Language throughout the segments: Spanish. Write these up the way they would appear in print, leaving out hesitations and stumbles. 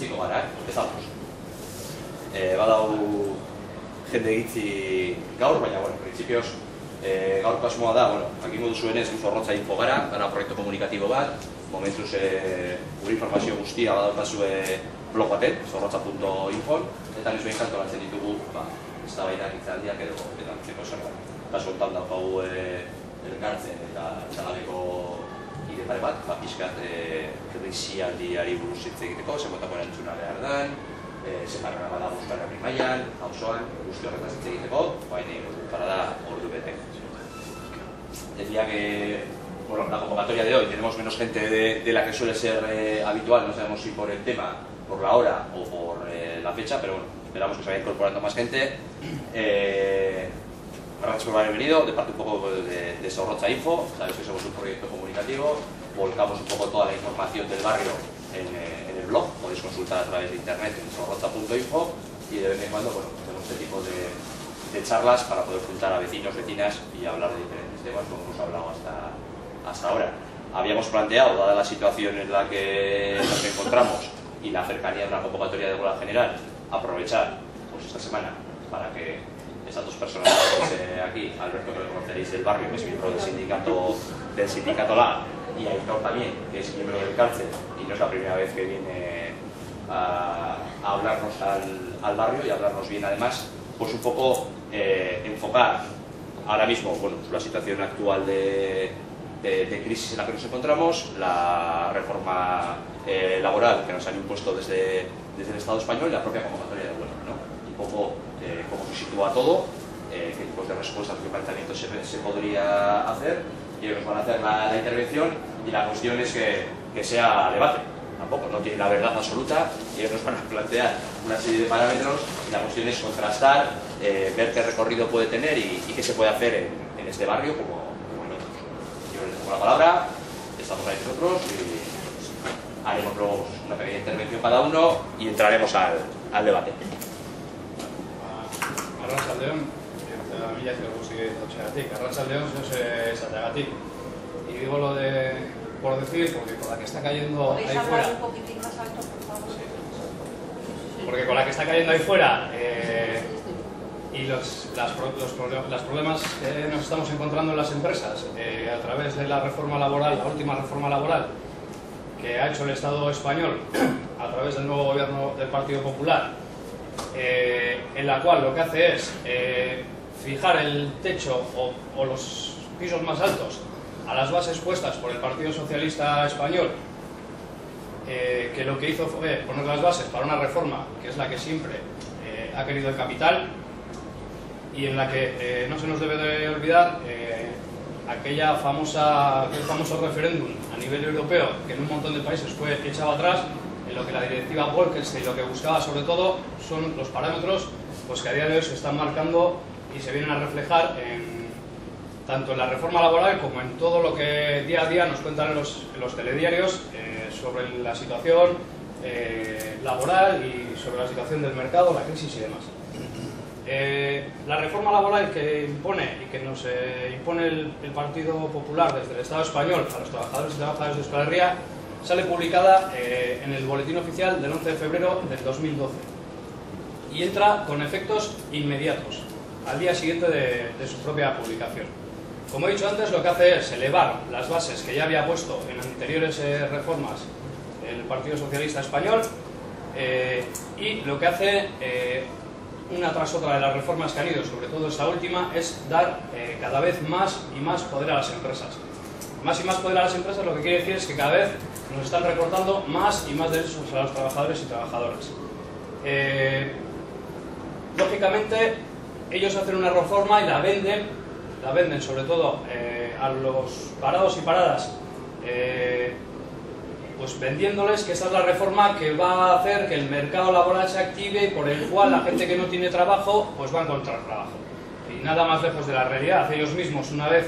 Hasiko gara, ez dauz. Badau jende egitzi gaur, baina, bueno, prinsipioz, gaurko asmoa da, bueno, jakingo duzuenez, Zorrotza Info gara proiektu komunikatibo bat, momentuz gure informazio guztia badaukazue blog baten, zorrotza.info, eta niz behin kantolatzen ditugu, eztabaidak, hitzaldiak edo antzeko zerbait. Eta zontan daukagu elkartzen eta txagaleko kide pare bat, pixkat krisialdiari buruz hitz egiteko, zenbotako erantzuna behar den, separra bada Euskal Herri mailan, auzoan, guzti horretaz hitz egiteko, baina para da ordu bete. Decía que bueno, la convocatoria de hoy tenemos menos gente de la que suele ser habitual, no sabemos si por el tema, por la hora o por la fecha, pero bueno, esperamos que se vaya incorporando más gente. Gracias por haber venido, de parte un poco de Zorrotza Info, sabéis que somos un proyecto comunicativo, volcamos un poco toda la información del barrio en el blog, podéis consultar a través de internet en zorrotza.info y de vez en cuando bueno, hacemos este tipo de charlas para poder juntar a vecinos, vecinas y hablar de diferentes temas como hemos hablado hasta ahora. Habíamos planteado, dada la situación en la que nos encontramos y la cercanía de una convocatoria de huelga general, aprovechar pues, esta semana para que estas dos personas aquí, Alberto, que lo conoceréis del barrio, que es miembro del sindicato LA, y Aitor también, que es miembro del cárcel, y no es la primera vez que viene a hablarnos al barrio y a hablarnos bien además, pues un poco enfocar ahora mismo bueno, la situación actual de crisis en la que nos encontramos, la reforma laboral que nos han impuesto desde el Estado español y la propia convocatoria de huelga, ¿no? Un poco cómo se sitúa todo, qué tipos de respuestas, qué planteamientos se podría hacer, y ellos nos van a hacer la intervención y la cuestión es que sea debate. Tampoco, no tiene la verdad absoluta y ellos nos van a plantear una serie de parámetros y la cuestión es contrastar, ver qué recorrido puede tener y qué se puede hacer en este barrio como en otros. Yo les dejo la palabra, estamos ahí nosotros y haremos luego una pequeña intervención cada uno y entraremos al debate. Arratsaldeon, eta mila esker guztiagatik. Arratsaldeon zehose esateagatik. Y digo lo de por decir, porque con la que está cayendo ahí fuera. Un poquitín más alto, por favor. Sí. Porque con la que está cayendo ahí fuera y los problemas que nos estamos encontrando en las empresas a través de la reforma laboral, la última reforma laboral que ha hecho el Estado español a través del nuevo gobierno del Partido Popular, en la cual lo que hace es fijar el techo o los pisos más altos a las bases puestas por el Partido Socialista Español, que lo que hizo fue poner las bases para una reforma que es la que siempre ha querido el capital y en la que no se nos debe de olvidar aquel famoso referéndum a nivel europeo que en un montón de países fue echado atrás, en lo que la directiva Bolkestein lo que buscaba sobre todo son los parámetros pues, que a día de hoy se están marcando y se vienen a reflejar tanto en la reforma laboral como en todo lo que día a día nos cuentan en los telediarios sobre la situación laboral y sobre la situación del mercado, la crisis y demás. La reforma laboral que impone y que nos impone el Partido Popular desde el Estado español a los trabajadores y trabajadoras de Euskal Herria sale publicada en el Boletín Oficial del 11 de febrero del 2012 y entra con efectos inmediatos al día siguiente de su propia publicación. Como he dicho antes, lo que hace es elevar las bases que ya había puesto en anteriores reformas el Partido Socialista Español y lo que hace una tras otra de las reformas que han ido, sobre todo esta última, es dar cada vez más y más poder a las empresas. Más y más poder a las empresas lo que quiere decir es que cada vez nos están recortando más y más derechos a los trabajadores y trabajadoras. Lógicamente, ellos hacen una reforma y la venden sobre todo a los parados y paradas, pues vendiéndoles que esta es la reforma que va a hacer que el mercado laboral se active y por el cual la gente que no tiene trabajo pues va a encontrar trabajo. Y nada más lejos de la realidad. Ellos mismos, una vez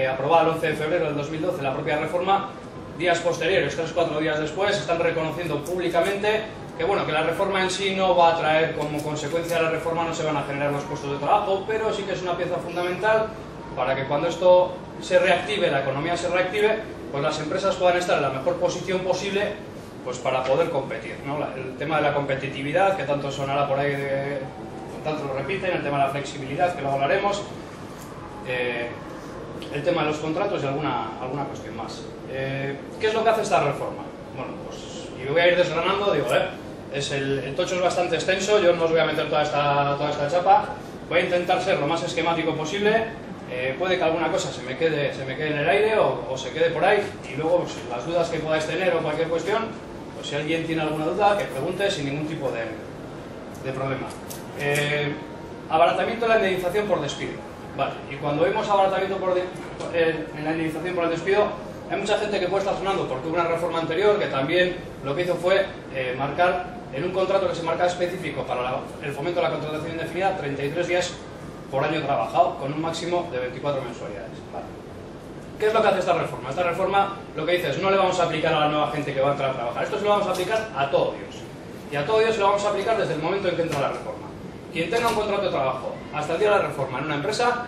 aprobada el 11 de febrero del 2012 la propia reforma, días posteriores, 3 o 4 días después, están reconociendo públicamente que bueno, que la reforma en sí no va a traer como consecuencia de la reforma, no se van a generar los puestos de trabajo, pero sí que es una pieza fundamental para que cuando esto se reactive, la economía se reactive, pues las empresas puedan estar en la mejor posición posible pues para poder competir, ¿no? El tema de la competitividad, que tanto sonará por ahí, tanto lo repiten, el tema de la flexibilidad, que luego hablaremos, el tema de los contratos y alguna cuestión más. ¿Qué es lo que hace esta reforma? Bueno, pues, y voy a ir desgranando, digo, el tocho es bastante extenso, yo no os voy a meter toda esta chapa, voy a intentar ser lo más esquemático posible, puede que alguna cosa se me quede en el aire o se quede por ahí, y luego pues, las dudas que podáis tener o cualquier cuestión, pues si alguien tiene alguna duda, que pregunte sin ningún tipo de problema. Abaratamiento de la indemnización por despido. Vale, y cuando vemos abaratamiento en la indemnización por el despido, hay mucha gente que puede estar sonando porque hubo una reforma anterior que también lo que hizo fue marcar en un contrato que se marcaba específico para el fomento de la contratación indefinida 33 días por año trabajado con un máximo de 24 mensualidades. Vale. ¿Qué es lo que hace esta reforma? Esta reforma lo que dice es no le vamos a aplicar a la nueva gente que va a entrar a trabajar, esto se lo vamos a aplicar a todo Dios. Y a todo Dios se lo vamos a aplicar desde el momento en que entra la reforma. Quien tenga un contrato de trabajo hasta el día de la reforma en una empresa,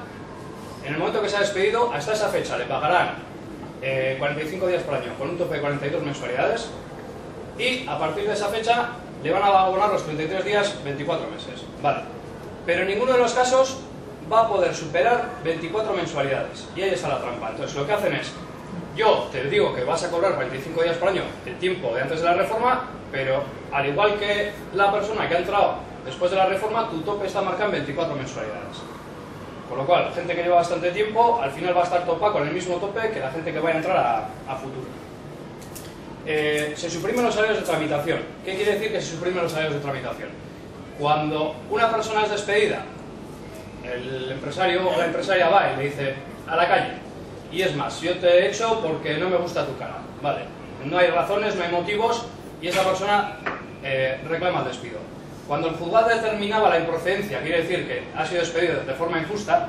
en el momento que se ha despedido, hasta esa fecha le pagarán 45 días por año con un tope de 42 mensualidades y a partir de esa fecha le van a abonar los 33 días 24 meses. Vale. Pero en ninguno de los casos va a poder superar 24 mensualidades. Y ahí está la trampa. Entonces lo que hacen es, yo te digo que vas a cobrar 45 días por año el tiempo de antes de la reforma, pero al igual que la persona que ha entrado después de la reforma, tu tope está marcado en 24 mensualidades. Con lo cual, gente que lleva bastante tiempo, al final va a estar topada con el mismo tope que la gente que vaya a entrar a futuro. Se suprimen los salarios de tramitación. ¿Qué quiere decir que se suprimen los salarios de tramitación? Cuando una persona es despedida, el empresario o la empresaria va y le dice a la calle, y es más, yo te he hecho porque no me gusta tu cara, vale, no hay razones, no hay motivos, y esa persona reclama el despido. Cuando el juzgado determinaba la improcedencia, quiere decir que ha sido despedido de forma injusta,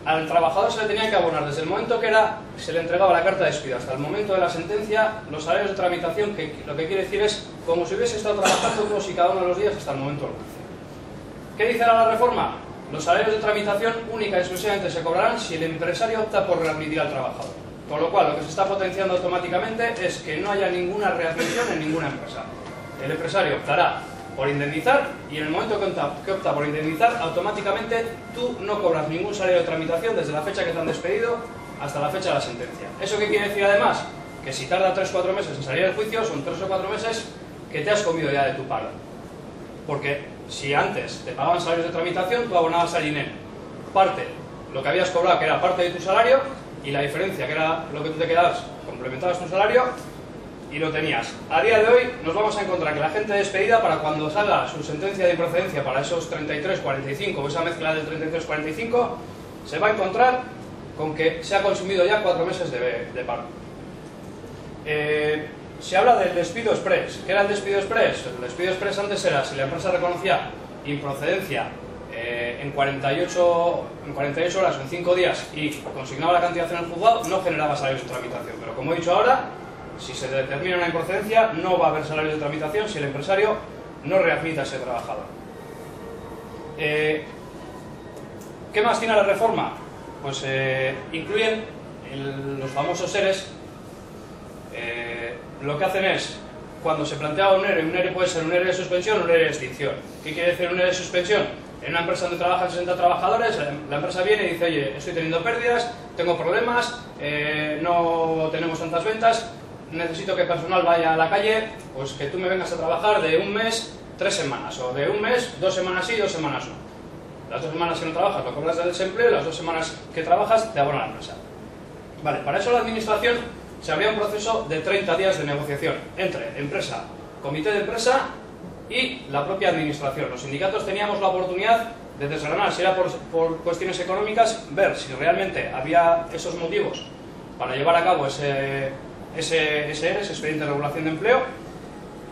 al trabajador se le tenía que abonar desde el momento que se le entregaba la carta de despido hasta el momento de la sentencia los salarios de tramitación, que lo que quiere decir es como si hubiese estado trabajando todos y cada uno de los días hasta el momento del juicio. ¿Qué dice ahora la reforma? Los salarios de tramitación única y exclusivamente se cobrarán si el empresario opta por readmitir al trabajador. Con lo cual, lo que se está potenciando automáticamente es que no haya ninguna readmisión en ninguna empresa. El empresario optará por indemnizar y en el momento que opta por indemnizar, automáticamente tú no cobras ningún salario de tramitación desde la fecha que te han despedido hasta la fecha de la sentencia. ¿Eso qué quiere decir además? Que si tarda 3 o 4 meses en salir del juicio, son 3 o 4 meses que te has comido ya de tu paro. Porque si antes te pagaban salarios de tramitación, tú abonabas al INE parte, lo que habías cobrado que era parte de tu salario, y la diferencia que era lo que tú te quedabas, complementabas tu salario y lo tenías. A día de hoy nos vamos a encontrar que la gente despedida, para cuando salga su sentencia de improcedencia para esos 33-45 o esa mezcla del 33-45, se va a encontrar con que se ha consumido ya 4 meses de paro. Se habla del despido express. ¿Qué era el despido express? El despido express antes era si la empresa reconocía improcedencia en 48 horas o en 5 días y consignaba la cantidad en el juzgado, no generaba salarios de tramitación. Pero como he dicho ahora, si se determina una improcedencia, no va a haber salarios de tramitación si el empresario no readmite a ese trabajador. ¿Qué más tiene la reforma? Pues incluyen los famosos ERES. Lo que hacen es, cuando se planteaba un ERE puede ser un ERE de suspensión o un ERE de extinción. ¿Qué quiere decir un ERE de suspensión? En una empresa donde trabajan 60 trabajadores, la empresa viene y dice, oye, estoy teniendo pérdidas, tengo problemas, no tenemos tantas ventas, necesito que el personal vaya a la calle, pues que tú me vengas a trabajar de un mes, 3 semanas, o de un mes, 2 semanas sí, 2 semanas no. Las 2 semanas que no trabajas lo cobras del desempleo, y las 2 semanas que trabajas te abona la empresa. Vale, para eso la administración se abría un proceso de 30 días de negociación entre empresa, comité de empresa y la propia administración. Los sindicatos teníamos la oportunidad de desgranar, si era por cuestiones económicas, ver si realmente había esos motivos para llevar a cabo ese expediente de regulación de empleo.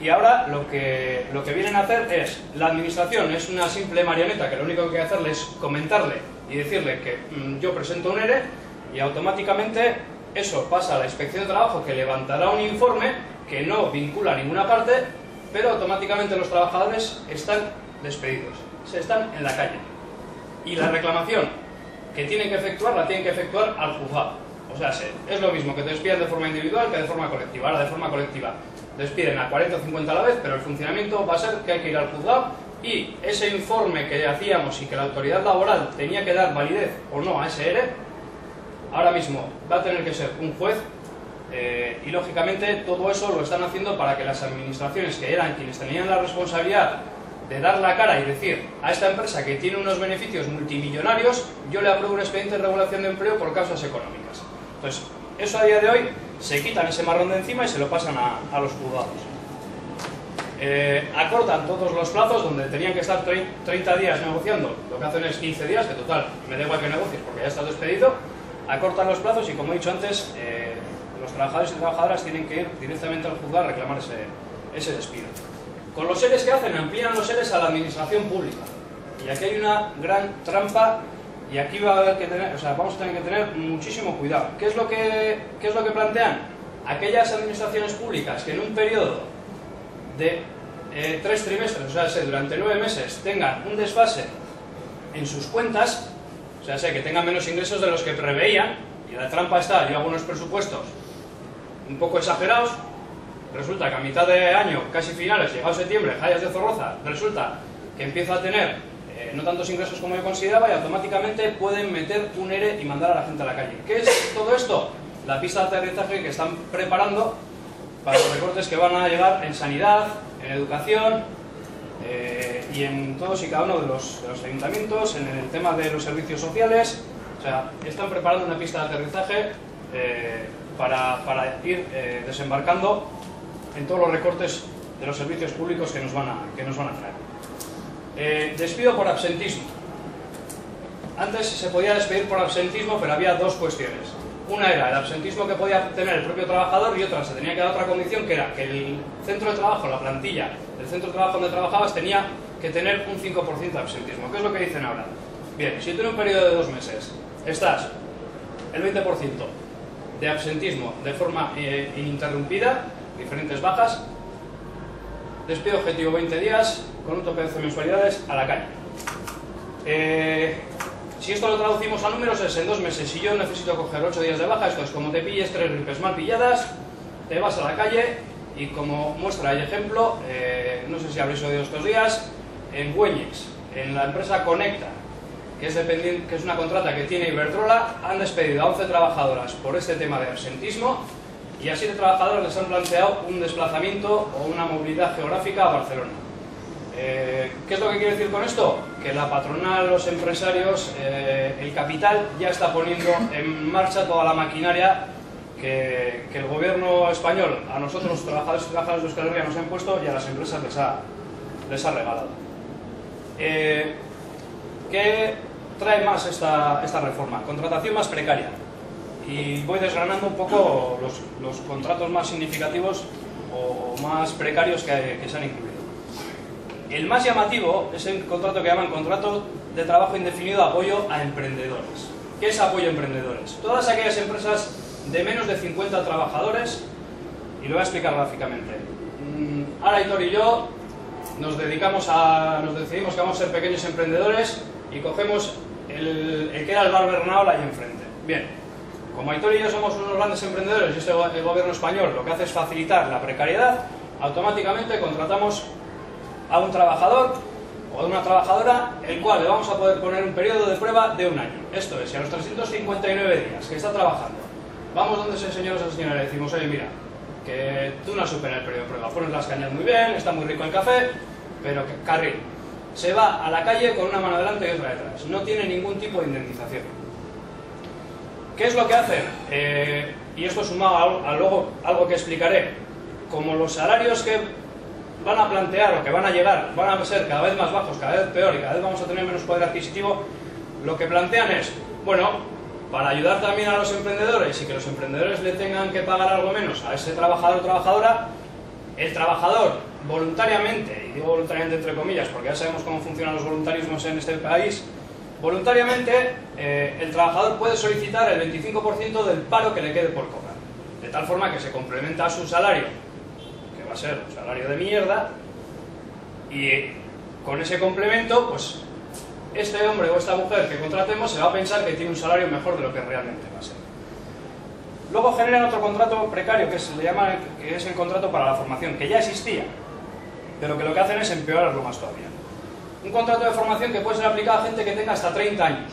Y ahora lo que vienen a hacer es, la administración es una simple marioneta que lo único que hay que hacerle es comentarle y decirle que yo presento un ERE, y automáticamente eso pasa a la inspección de trabajo, que levantará un informe que no vincula a ninguna parte, pero automáticamente los trabajadores están despedidos, están en la calle. Y la reclamación que tienen que efectuar, la tienen que efectuar al juzgado. O sea, es lo mismo que te despidan de forma individual que de forma colectiva. Ahora, de forma colectiva, despiden a 40 o 50 a la vez, pero el funcionamiento va a ser que hay que ir al juzgado y ese informe que hacíamos y que la autoridad laboral tenía que dar validez o no a ese ERE, ahora mismo va a tener que ser un juez y lógicamente todo eso lo están haciendo para que las administraciones, que eran quienes tenían la responsabilidad de dar la cara y decir a esta empresa que tiene unos beneficios multimillonarios, yo le apruebo un expediente de regulación de empleo por causas económicas. Entonces, eso a día de hoy se quitan ese marrón de encima y se lo pasan a los juzgados. Acortan todos los plazos donde tenían que estar 30 días negociando, lo que hacen es 15 días, que total, me da igual que negocies porque ya estás despedido. Acortan los plazos y, como he dicho antes, los trabajadores y trabajadoras tienen que ir directamente al juzgado a reclamar ese despido. Con los ERES que hacen, amplían los ERES a la administración pública. Y aquí hay una gran trampa y aquí va a haber que tener, vamos a tener que tener muchísimo cuidado. ¿Qué es lo que plantean? Aquellas administraciones públicas que en un periodo de 3 trimestres, o sea, durante 9 meses, tengan un desfase en sus cuentas, o sea, que tengan menos ingresos de los que preveían, y la trampa está, yo hago unos presupuestos un poco exagerados, resulta que a mitad de año, casi finales, llegado septiembre, Jayas de Zorroza, resulta que empiezo a tener no tantos ingresos como yo consideraba y automáticamente pueden meter un ERE y mandar a la gente a la calle. ¿Qué es todo esto? La pista de aterrizaje que están preparando para los recortes que van a llegar en sanidad, en educación y en todos y cada uno de los ayuntamientos, en el tema de los servicios sociales. O sea, están preparando una pista de aterrizaje para ir desembarcando en todos los recortes de los servicios públicos que nos van a traer. Despido por absentismo. Antes se podía despedir por absentismo, pero había dos cuestiones. Una era el absentismo que podía tener el propio trabajador y otra, se tenía que dar otra condición, que era que el centro de trabajo, la plantilla del centro de trabajo donde trabajabas tenía que tener un 5% de absentismo. ¿Qué es lo que dicen ahora? Bien, si tú en un periodo de 2 meses estás el 20% de absentismo de forma ininterrumpida, diferentes bajas, despido objetivo 20 días, con un tope de mensualidades a la calle. Si esto lo traducimos a números, es en 2 meses. Si yo necesito coger 8 días de baja, esto es como te pilles 3 gripes mal pilladas, te vas a la calle y, como muestra y ejemplo, no sé si habréis oído estos días, en Güeñes, en la empresa Conecta, que es una contrata que tiene Iberdrola, han despedido a 11 trabajadoras por este tema de absentismo y a 7 trabajadoras les han planteado un desplazamiento o una movilidad geográfica a Barcelona. ¿Qué es lo que quiero decir con esto? Que la patronal, los empresarios, el capital ya está poniendo en marcha toda la maquinaria que el gobierno español a nosotros, trabajadores y trabajadoras de Euskal Herria, nos ha impuesto y a las empresas les ha regalado. ¿Qué trae más esta reforma? Contratación más precaria. Y voy desgranando un poco los contratos más significativos o más precarios que se han incluido. El más llamativo es el contrato que llaman contrato de trabajo indefinido apoyo a emprendedores. ¿Qué es apoyo a emprendedores? Todas aquellas empresas de menos de 50 trabajadores, y lo voy a explicar gráficamente. Ahora Aitor y yo nos decidimos que vamos a ser pequeños emprendedores y cogemos el que era el bar Bernaola ahí enfrente. Bien, como Aitor y yo somos unos grandes emprendedores y el gobierno español lo que hace es facilitar la precariedad, automáticamente contratamos a un trabajador o a una trabajadora, el cual le vamos a poder poner un periodo de prueba de 1 año. Esto es, si a los 359 días que está trabajando, vamos donde ese señor o esa señora y le decimos, oye, mira, que tú no has superado el periodo de prueba, pones las cañas muy bien, está muy rico el café, pero que carril. Se va a la calle con una mano delante y otra detrás. No tiene ningún tipo de indemnización. ¿Qué es lo que hacen? Y esto sumado a luego algo que explicaré. Como los salarios que van a plantear o que van a llegar van a ser cada vez más bajos, cada vez peor y cada vez vamos a tener menos poder adquisitivo, lo que plantean es, bueno, para ayudar también a los emprendedores y que los emprendedores le tengan que pagar algo menos a ese trabajador o trabajadora, el trabajador voluntariamente, y digo voluntariamente entre comillas porque ya sabemos cómo funcionan los voluntarismos en este país, voluntariamente el trabajador puede solicitar el 25% del paro que le quede por cobrar, de tal forma que se complementa a su salario, que va a ser un salario de mierda, y con ese complemento, pues este hombre o esta mujer que contratemos se va a pensar que tiene un salario mejor de lo que realmente va a ser. Luego generan otro contrato precario, que se le llama, que es el contrato para la formación, que ya existía, pero que lo que hacen es empeorarlo más todavía. Un contrato de formación que puede ser aplicado a gente que tenga hasta 30 años.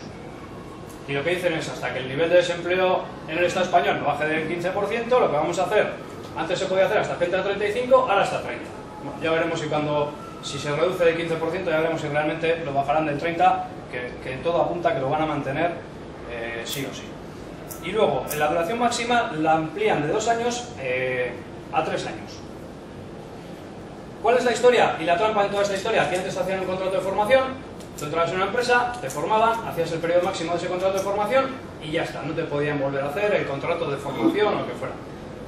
Y lo que dicen es, hasta que el nivel de desempleo en el Estado español no baje del 15%, lo que vamos a hacer, antes se podía hacer hasta gente de 35, ahora hasta 30. Bueno, ya veremos si se reduce del 15%, ya veremos si realmente lo bajarán del 30%, que todo apunta que lo van a mantener sí o sí. Y luego, la duración máxima la amplían de 2 años a 3 años. ¿Cuál es la historia y la trampa en toda esta historia? Que antes hacían un contrato de formación, tú entrabas en una empresa, te formaban, hacías el periodo máximo de ese contrato de formación y ya está, no te podían volver a hacer el contrato de formación o lo que fuera.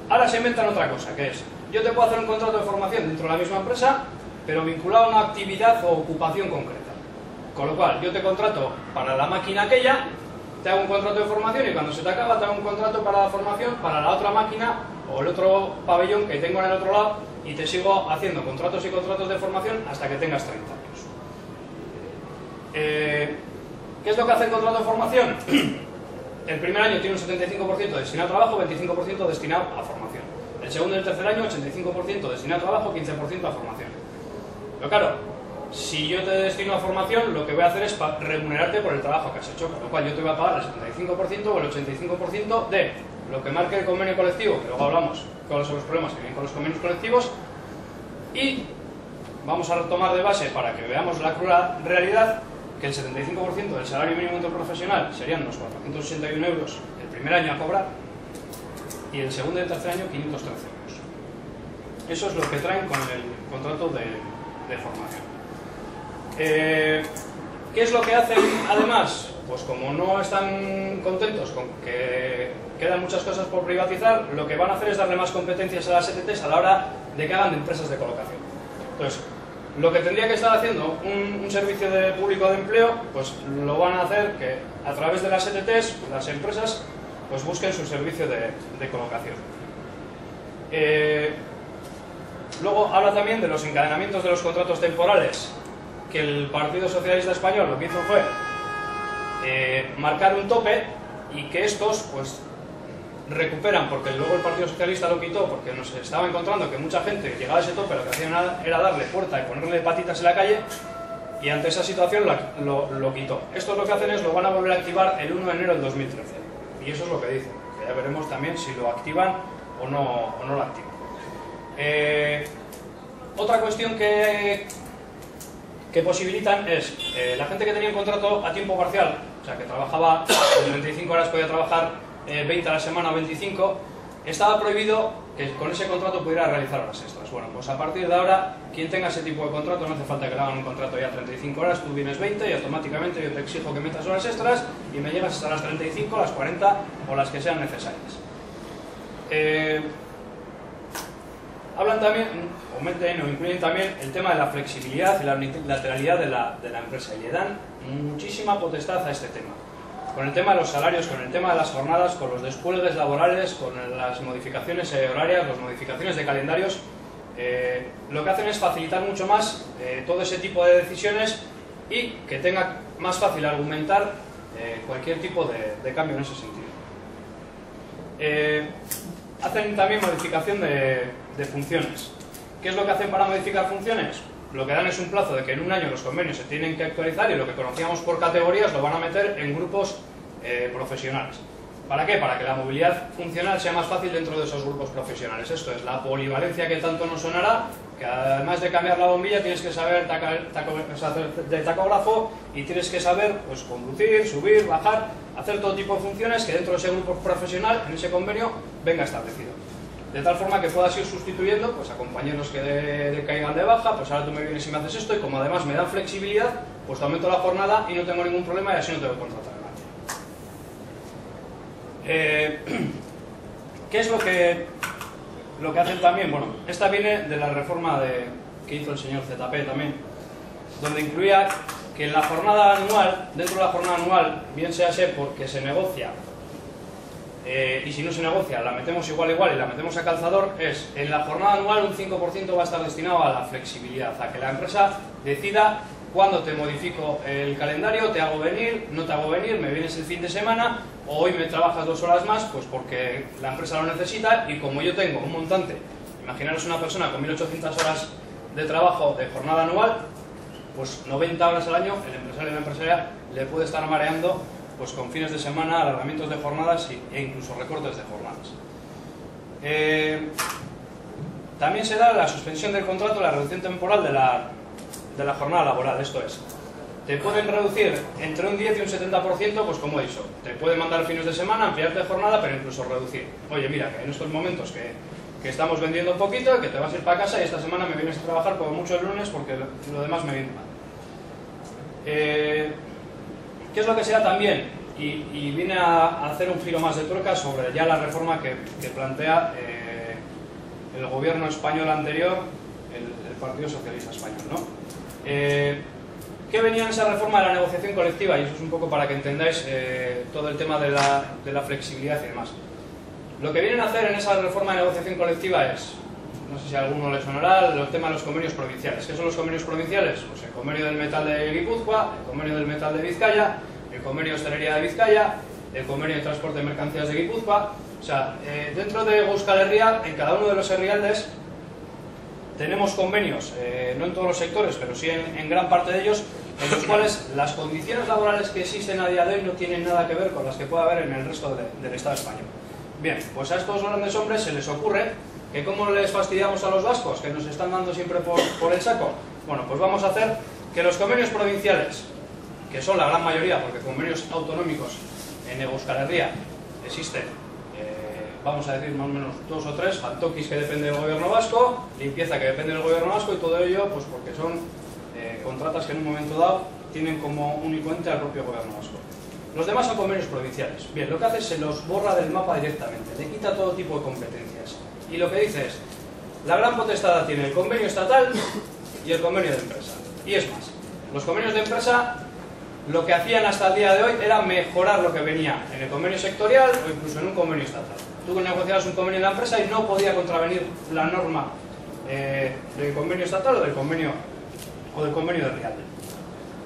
Ahora se inventan otra cosa, que es, yo te puedo hacer un contrato de formación dentro de la misma empresa, pero vinculado a una actividad o ocupación concreta. Con lo cual, yo te contrato para la máquina aquella, te hago un contrato de formación y cuando se te acaba te hago un contrato para la formación para la otra máquina o el otro pabellón que tengo en el otro lado y te sigo haciendo contratos y contratos de formación hasta que tengas 30 años. ¿Qué es lo que hace el contrato de formación? El primer año tiene un 75% destinado a trabajo, 25% destinado a formación. El segundo y el tercer año, 85% destinado a trabajo, 15% a formación. Pero claro, si yo te destino a formación, lo que voy a hacer es remunerarte por el trabajo que has hecho, con lo cual yo te voy a pagar el 75% o el 85% de lo que marque el convenio colectivo, que luego hablamos cuáles son los problemas que vienen con los convenios colectivos, y vamos a retomar de base para que veamos la cruda realidad que el 75% del salario mínimo interprofesional serían unos 481 euros el primer año a cobrar y el segundo y el tercer año 513 euros. Eso es lo que traen con el contrato de formación. ¿Qué es lo que hacen además? Pues como no están contentos con que quedan muchas cosas por privatizar, lo que van a hacer es darle más competencias a las ETTs a la hora de que hagan de empresas de colocación. Entonces, lo que tendría que estar haciendo un servicio público de empleo, pues lo van a hacer que a través de las ETTs, las empresas, pues busquen su servicio de colocación. Luego habla también de los encadenamientos de los contratos temporales, que el Partido Socialista Español lo que hizo fue marcar un tope y que estos pues recuperan, porque luego el Partido Socialista lo quitó porque nos estaba encontrando que mucha gente llegaba a ese tope, lo que hacían era darle puerta y ponerle patitas en la calle, y ante esa situación lo quitó. Estos lo que hacen es lo van a volver a activar el 1 de enero del 2013 y eso es lo que dicen, que ya veremos también si lo activan o no lo activan. Otra cuestión que posibilitan es la gente que tenía un contrato a tiempo parcial, o sea que trabajaba 35 horas, podía trabajar 20 a la semana o 25, estaba prohibido que con ese contrato pudiera realizar horas extras. Bueno, pues a partir de ahora, quien tenga ese tipo de contrato, no hace falta que le hagan un contrato ya 35 horas, tú vienes 20 y automáticamente yo te exijo que metas horas extras y me llegas hasta las 35, las 40 o las que sean necesarias. Hablan también, o meten o incluyen también el tema de la flexibilidad y la unilateralidad de la empresa y le dan muchísima potestad a este tema. Con el tema de los salarios, con el tema de las jornadas, con los descuelgues laborales, con las modificaciones horarias, las modificaciones de calendarios, lo que hacen es facilitar mucho más todo ese tipo de decisiones y que tenga más fácil argumentar cualquier tipo de cambio en ese sentido. Hacen también modificación de funciones. ¿Qué es lo que hacen para modificar funciones? Lo que dan es un plazo de que en un año los convenios se tienen que actualizar y lo que conocíamos por categorías lo van a meter en grupos profesionales. ¿Para qué? Para que la movilidad funcional sea más fácil dentro de esos grupos profesionales. Esto es la polivalencia que tanto nos sonará, que además de cambiar la bombilla tienes que saber de tacógrafo y tienes que saber pues, conducir, subir, bajar, hacer todo tipo de funciones que dentro de ese grupo profesional, en ese convenio, venga establecido. De tal forma que puedas ir sustituyendo pues, a compañeros que caigan de baja, pues ahora tú me vienes y me haces esto, y como además me dan flexibilidad, pues te aumento la jornada y no tengo ningún problema y así no tengo que contratar a nadie. ¿Qué es lo que hacen también? Bueno, esta viene de la reforma que hizo el señor ZP también, donde incluía que en la jornada anual, dentro de la jornada anual, bien sea porque se negocia, y si no se negocia, la metemos igual y la metemos a calzador, es en la jornada anual un 5% va a estar destinado a la flexibilidad, a que la empresa decida cuándo te modifico el calendario, te hago venir, no te hago venir, me vienes el fin de semana, o hoy me trabajas 2 horas más, pues porque la empresa lo necesita, y como yo tengo un montante, imaginaros una persona con 1.800 horas de trabajo de jornada anual, pues 90 horas al año, el empresario o la empresaria le puede estar mareando pues con fines de semana, alargamientos de jornadas e incluso recortes de jornadas. También se da la suspensión del contrato, la reducción temporal de la jornada laboral. Esto es, te pueden reducir entre un 10 y un 70%, pues como he dicho, te pueden mandar fines de semana, ampliarte jornada, pero incluso reducir. Oye, mira, que en estos momentos que estamos vendiendo un poquito, que te vas a ir para casa y esta semana me vienes a trabajar como mucho el lunes porque lo demás me viene mal. ¿Qué es lo que se da también? Y viene a hacer un giro más de tuerca sobre ya la reforma que plantea el gobierno español anterior, el Partido Socialista Español, ¿no? ¿Qué venía en esa reforma de la negociación colectiva? Y eso es un poco para que entendáis todo el tema de la flexibilidad y demás. Lo que vienen a hacer en esa reforma de negociación colectiva es, no sé si a alguno le sonará, el tema de los convenios provinciales. ¿Qué son los convenios provinciales? Pues el convenio del metal de Guipúzcoa, el convenio del metal de Vizcaya, el convenio de hostelería de Vizcaya, el convenio de transporte de mercancías de Guipúzcoa. O sea, dentro de Euskal Herria, en cada uno de los herrialdes, tenemos convenios, no en todos los sectores, pero sí en gran parte de ellos, en los cuales las condiciones laborales que existen a día de hoy no tienen nada que ver con las que puede haber en el resto del Estado español. Bien, pues a estos grandes hombres se les ocurre que cómo les fastidiamos a los vascos, que nos están dando siempre por el saco. Bueno, pues vamos a hacer que los convenios provinciales, que son la gran mayoría, porque convenios autonómicos en Euskal Herria existen, vamos a decir más o menos 2 o 3, Jantokis, que depende del gobierno vasco, limpieza, que depende del gobierno vasco, y todo ello pues porque son contratas que en un momento dado tienen como único ente al propio gobierno vasco. Los demás son convenios provinciales. Bien, lo que hace es se los borra del mapa directamente, le quita todo tipo de competencias. Y lo que dice es, la gran potestad la tiene el convenio estatal y el convenio de empresa. Y es más, los convenios de empresa lo que hacían hasta el día de hoy era mejorar lo que venía en el convenio sectorial o incluso en un convenio estatal. Tú negociabas un convenio de la empresa y no podía contravenir la norma del convenio estatal o del convenio de Rialde.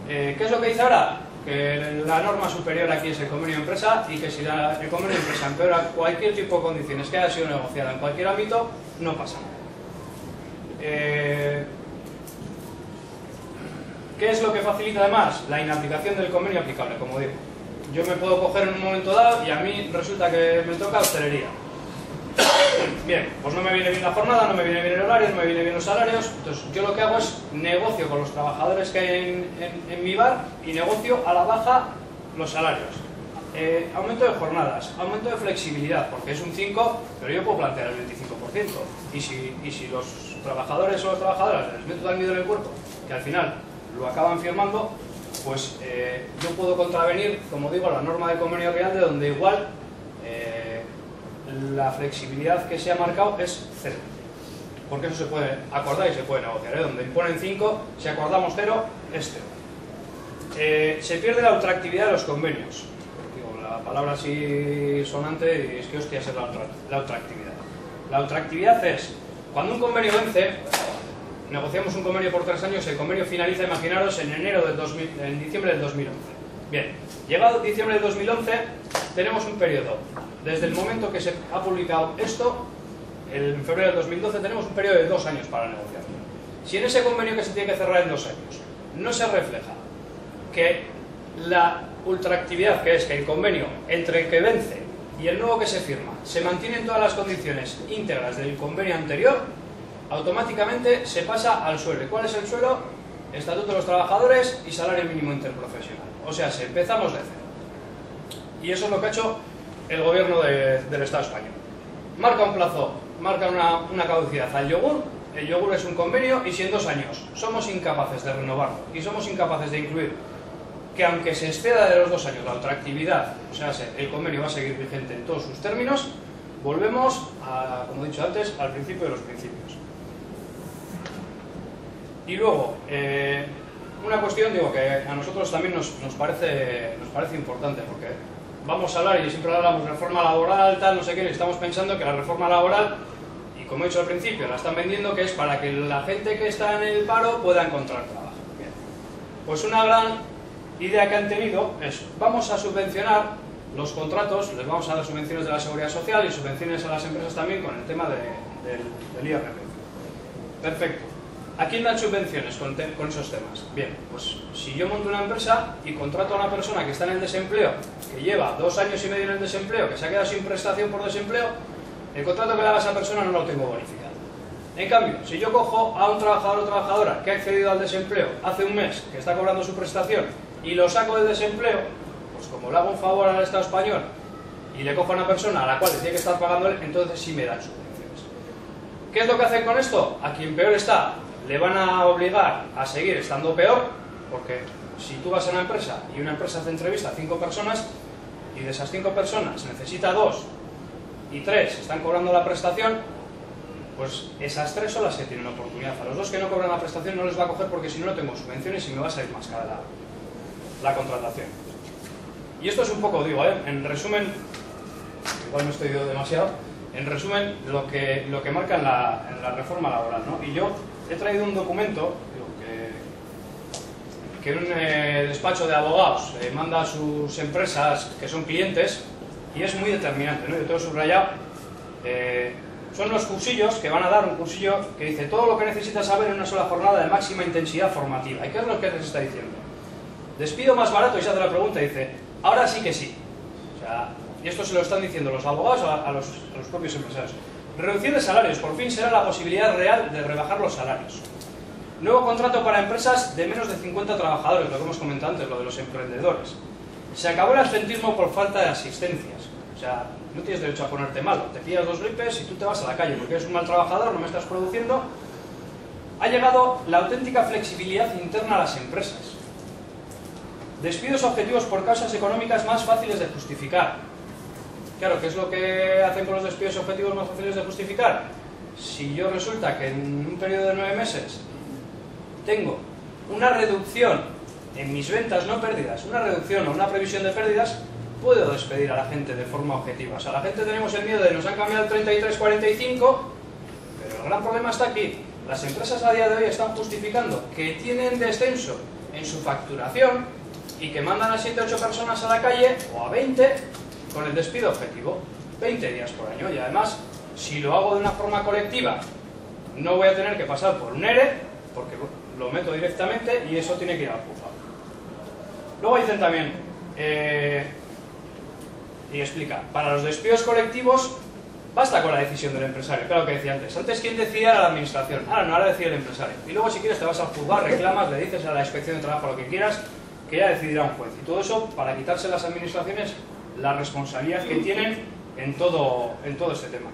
¿Qué es lo que dice ahora? Que la norma superior aquí es el convenio de empresa, y que si el convenio de empresa empeora cualquier tipo de condiciones que haya sido negociada en cualquier ámbito, no pasa nada. ¿Qué es lo que facilita además? La inaplicación del convenio aplicable, como digo. Yo me puedo coger en un momento dado y a mí resulta que me toca hostelería. Bien, pues no me viene bien la jornada, no me viene bien el horario, no me viene bien los salarios. Entonces yo lo que hago es negocio con los trabajadores que hay en mi bar y negocio a la baja los salarios. Aumento de jornadas, aumento de flexibilidad, porque es un 5, pero yo puedo plantear el 25%. Y si los trabajadores o las trabajadoras les meto tal miedo en el cuerpo, que al final lo acaban firmando, pues yo puedo contravenir, como digo, la norma del convenio real, de donde igual la flexibilidad que se ha marcado es 0, porque eso se puede acordar y se puede negociar, donde imponen 5, si acordamos 0, es 0. Se pierde la ultraactividad de los convenios. Digo, la palabra así sonante, y es que hostia es la ultraactividad. La ultraactividad es cuando un convenio vence. Negociamos un convenio por 3 años, el convenio finaliza, imaginaros, en diciembre del 2011. Bien, llegado diciembre del 2011, tenemos un periodo. Desde el momento que se ha publicado esto, en febrero del 2012, tenemos un periodo de 2 años para negociar. Si en ese convenio que se tiene que cerrar en 2 años no se refleja que la ultraactividad, que es que el convenio entre el que vence y el nuevo que se firma se mantienen todas las condiciones íntegras del convenio anterior, automáticamente se pasa al suelo. ¿Y cuál es el suelo? Estatuto de los Trabajadores y salario mínimo interprofesional. O sea, empezamos de 0. Y eso es lo que ha hecho el gobierno del Estado español. Marca un plazo, marca una caducidad al yogur. El yogur es un convenio, y si en 2 años somos incapaces de renovarlo y somos incapaces de incluir que, aunque se exceda de los 2 años la ultraactividad, o sea, el convenio va a seguir vigente en todos sus términos, volvemos, como he dicho antes, al principio de los principios. Y luego, una cuestión, digo, que a nosotros también nos parece importante, porque vamos a hablar, y siempre hablamos de reforma laboral, tal, no sé qué, y estamos pensando que la reforma laboral, y como he dicho al principio, la están vendiendo que es para que la gente que está en el paro pueda encontrar trabajo. Bien. Pues una gran idea que han tenido es: vamos a subvencionar los contratos, les vamos a dar subvenciones de la Seguridad Social y subvenciones a las empresas también con el tema del IRPF. Perfecto. ¿A quién dan subvenciones con esos temas? Bien, pues si yo monto una empresa y contrato a una persona que está en el desempleo, que lleva 2 años y medio en el desempleo, que se ha quedado sin prestación por desempleo, el contrato que le haga a esa persona no lo tengo bonificado. En cambio, si yo cojo a un trabajador o trabajadora que ha accedido al desempleo hace un mes, que está cobrando su prestación, y lo saco del desempleo, pues como le hago un favor al Estado español y le cojo a una persona a la cual le tiene que estar pagando él, entonces sí me dan subvenciones. ¿Qué es lo que hacen con esto? A quien peor está, le van a obligar a seguir estando peor, porque si tú vas a una empresa y una empresa hace entrevista a 5 personas y de esas 5 personas necesita 2 y 3 están cobrando la prestación, pues esas 3 son las que tienen oportunidad. A los 2 que no cobran la prestación no les va a coger porque si no, no tengo subvenciones y me va a salir más cara la contratación. Y esto es un poco, digo, en resumen, igual me estoy diciendo demasiado, en resumen lo que marca en la reforma laboral, ¿no? Y yo he traído un documento que un despacho de abogados manda a sus empresas que son clientes y es muy determinante, ¿no? Yo tengo subrayado, son los cursillos que van a dar, un cursillo que dice todo lo que necesitas saber en una sola jornada de máxima intensidad formativa. ¿Y qué es lo que les está diciendo? Despido más barato, y se hace la pregunta y dice, ahora sí que sí. O sea, y esto se lo están diciendo los abogados a los propios empresarios. Reducción de salarios, por fin será la posibilidad real de rebajar los salarios. Nuevo contrato para empresas de menos de 50 trabajadores, lo que hemos comentado antes, lo de los emprendedores. Se acabó el absentismo por falta de asistencias. O sea, no tienes derecho a ponerte malo. Te pillas 2 gripes y tú te vas a la calle porque eres un mal trabajador, no me estás produciendo. Ha llegado la auténtica flexibilidad interna a las empresas. Despidos objetivos por causas económicas más fáciles de justificar. Claro, ¿qué es lo que hacen con los despidos objetivos más fáciles de justificar? Si yo resulta que en un periodo de 9 meses tengo una reducción en mis ventas, no pérdidas, una reducción o una previsión de pérdidas, puedo despedir a la gente de forma objetiva. O sea, la gente tenemos el miedo de nos han cambiado el 33-45, pero el gran problema está aquí. Las empresas a día de hoy están justificando que tienen descenso en su facturación y que mandan a 7 o 8 personas a la calle, o a 20, con el despido objetivo, 20 días por año. Y además, si lo hago de una forma colectiva, no voy a tener que pasar por un ERE, porque lo meto directamente y eso tiene que ir al juzgado. Luego dicen también, y explica, para los despidos colectivos, basta con la decisión del empresario. Claro que decía antes. Antes, ¿quién decía? Era la administración. Ahora no, ahora decide el empresario. Y luego, si quieres, te vas al juzgado, reclamas, le dices a la inspección de trabajo lo que quieras, que ya decidirá un juez. Y todo eso para quitarse las administraciones la responsabilidad que tienen en todo este tema.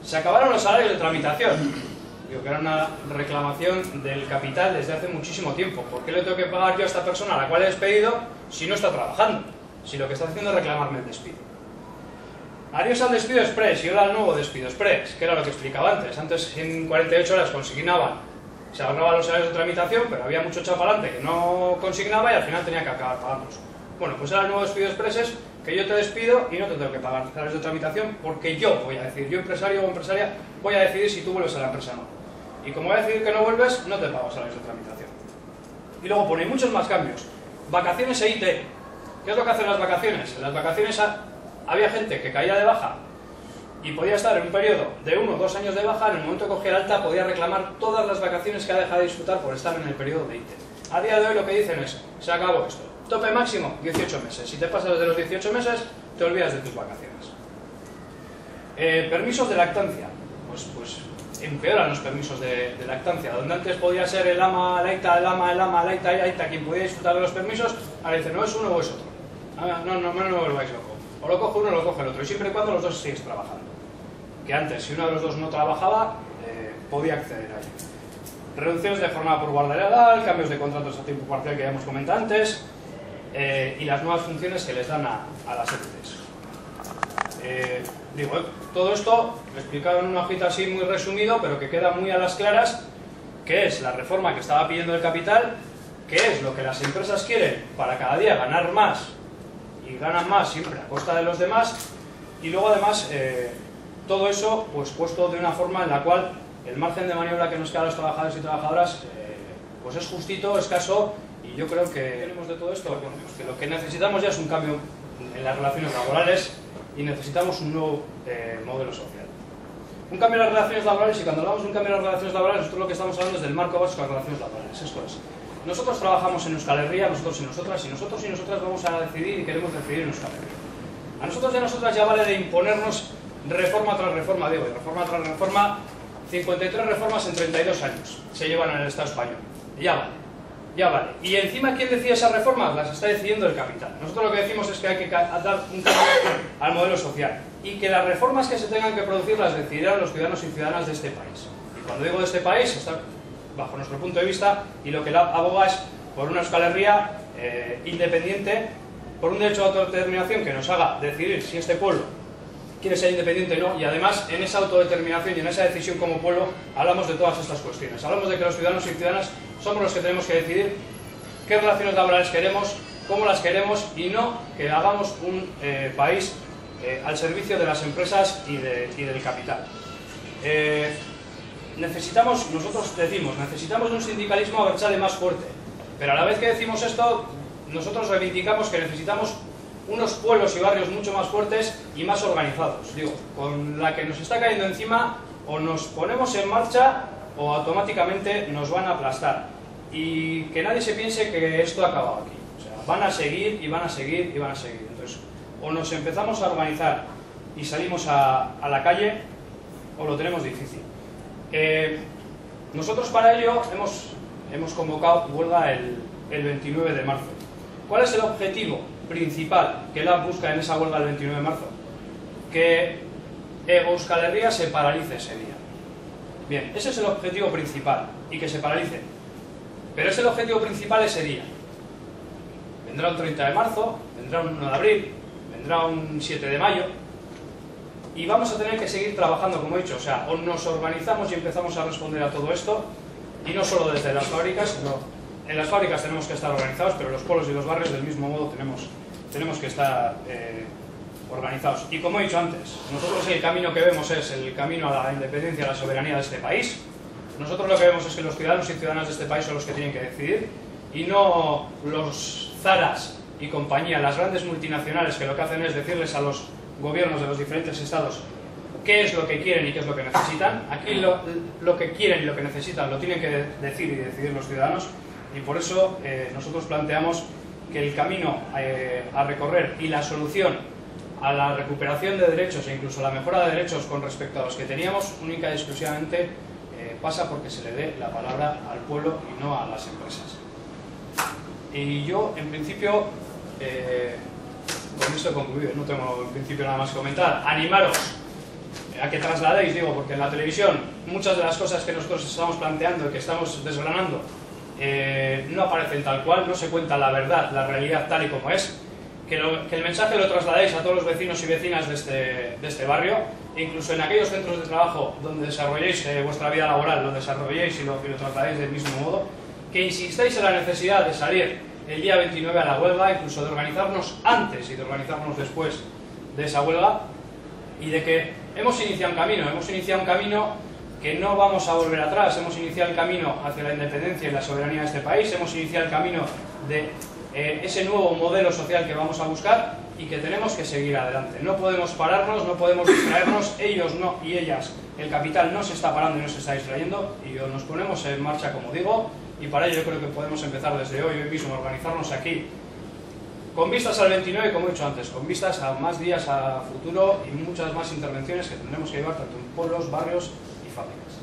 Se acabaron los salarios de tramitación. Digo que era una reclamación del capital desde hace muchísimo tiempo. ¿Por qué le tengo que pagar yo a esta persona a la cual he despedido si no está trabajando? Si lo que está haciendo es reclamarme el despido. Adiós al despido express y ahora al nuevo despido express, que era lo que explicaba antes. Antes en 48 horas consignaban, se ahorraban los salarios de tramitación, pero había mucho chapalante que no consignaba y al final tenía que acabar pagándolos. Bueno, pues ahora el nuevo despido express es que yo te despido y no te tengo que pagar salarios de tramitación porque yo voy a decidir, yo empresario o empresaria, voy a decidir si tú vuelves a la empresa o no. Y como voy a decidir que no vuelves, no te pago salarios de tramitación. Y luego pone muchos más cambios. Vacaciones e IT. ¿Qué es lo que hacen las vacaciones? En las vacaciones había gente que caía de baja y podía estar en un periodo de 1 o 2 años de baja, en el momento de coger alta podía reclamar todas las vacaciones que ha dejado de disfrutar por estar en el periodo de IT. A día de hoy lo que dicen es, se acabó esto. Tope máximo, 18 meses. Si te pasas de los 18 meses, te olvidas de tus vacaciones. Permisos de lactancia. Pues empeoran los permisos de lactancia. Donde antes podía ser el ama, la aita, el ama, la aita, quien podía disfrutar de los permisos, ahora dicen, no es uno o es otro. No me volváis loco. O lo coge uno o lo coge el otro. Y siempre y cuando los dos sigues trabajando. Que antes, si uno de los dos no trabajaba, podía acceder a ello. Reducciones de jornada por guardia legal, cambios de contratos a tiempo parcial que ya hemos comentado antes, y las nuevas funciones que les dan a las ETTs. Todo esto lo he explicado en una hojita así muy resumido, pero que queda muy a las claras, que es la reforma que estaba pidiendo el capital, que es lo que las empresas quieren para cada día ganar más, y ganan más siempre a costa de los demás, y luego además todo eso pues puesto de una forma en la cual el margen de maniobra que nos queda a los trabajadores y trabajadoras pues es justito, escaso, Y yo creo que tenemos de todo esto, bueno, pues que lo que necesitamos ya es un cambio en las relaciones laborales y necesitamos un nuevo modelo social. Un cambio en las relaciones laborales, y cuando hablamos de un cambio en las relaciones laborales, nosotros lo que estamos hablando es del marco básico de las relaciones laborales. Esto es, nosotros trabajamos en Euskal Herria, nosotros y nosotras, y nosotros y nosotras vamos a decidir y queremos decidir en Euskal Herria. A nosotros y a nosotras ya vale de imponernos reforma tras reforma, digo, y reforma tras reforma, 53 reformas en 32 años se llevan en el Estado español. Ya vale, ya vale. Y encima, ¿quién decide esas reformas? Las está decidiendo el capital. Nosotros lo que decimos es que hay que dar un cambio al modelo social y que las reformas que se tengan que producir las decidirán los ciudadanos y ciudadanas de este país. Y cuando digo de este país, está bajo nuestro punto de vista, y lo que aboga es por una Euskal Herria independiente, por un derecho de autodeterminación que nos haga decidir si este pueblo quiere ser independiente o no, y además en esa autodeterminación y en esa decisión como pueblo hablamos de todas estas cuestiones. Hablamos de que los ciudadanos y ciudadanas somos los que tenemos que decidir qué relaciones laborales queremos, cómo las queremos, y no que hagamos un país al servicio de las empresas y del capital. Nosotros decimos, necesitamos un sindicalismo abertzale más fuerte, pero a la vez que decimos esto, nosotros reivindicamos que necesitamos unos pueblos y barrios mucho más fuertes y más organizados. Digo, con la que nos está cayendo encima, o nos ponemos en marcha o automáticamente nos van a aplastar. Y que nadie se piense que esto ha acabado aquí. O sea, van a seguir y van a seguir y van a seguir. Entonces, o nos empezamos a organizar y salimos a la calle, o lo tenemos difícil. Nosotros para ello hemos convocado huelga el 29 de marzo. ¿Cuál es el objetivo principal que LAB busca en esa huelga el 29 de marzo? Que Euskal Herria se paralice ese día. Bien, ese es el objetivo principal, y que se paralice. Pero es el objetivo principal ese día. Vendrá un 30 de marzo, vendrá un 1 de abril, vendrá un 7 de mayo, y vamos a tener que seguir trabajando, como he dicho. O sea, o nos organizamos y empezamos a responder a todo esto, y no solo desde las fábricas, sino en las fábricas tenemos que estar organizados, pero los pueblos y los barrios del mismo modo tenemos que estar organizados. Y como he dicho antes, nosotros el camino que vemos es el camino a la independencia, a la soberanía de este país. Nosotros lo que vemos es que los ciudadanos y ciudadanas de este país son los que tienen que decidir, y no los zaras y compañía, las grandes multinacionales, que lo que hacen es decirles a los gobiernos de los diferentes estados qué es lo que quieren y qué es lo que necesitan. Aquí lo que quieren y lo que necesitan lo tienen que decir y decidir los ciudadanos, y por eso nosotros planteamos que el camino a recorrer y la solución a la recuperación de derechos e incluso la mejora de derechos con respecto a los que teníamos, única y exclusivamente pasa porque se le dé la palabra al pueblo y no a las empresas. Y yo, en principio, con esto he concluido, no tengo en principio nada más que comentar. Animaros a que trasladéis, digo, porque en la televisión muchas de las cosas que nosotros estamos planteando y que estamos desgranando no aparecen tal cual, no se cuenta la verdad, la realidad tal y como es. Que el mensaje lo trasladéis a todos los vecinos y vecinas de este barrio, e incluso en aquellos centros de trabajo donde desarrolléis vuestra vida laboral, lo desarrolléis y lo trasladéis del mismo modo. Que insistáis en la necesidad de salir el día 29 a la huelga, incluso de organizarnos antes y de organizarnos después de esa huelga, y de que hemos iniciado un camino que no vamos a volver atrás. Hemos iniciado el camino hacia la independencia y la soberanía de este país, hemos iniciado el camino de ese nuevo modelo social que vamos a buscar, y que tenemos que seguir adelante. No podemos pararnos, no podemos distraernos, ellos no y ellas, el capital no se está parando y no se está distrayendo, y nos ponemos en marcha, como digo, y para ello yo creo que podemos empezar desde hoy mismo a organizarnos aquí, con vistas al 29, como he dicho antes, con vistas a más días a futuro y muchas más intervenciones que tendremos que llevar tanto en pueblos, barrios y fábricas.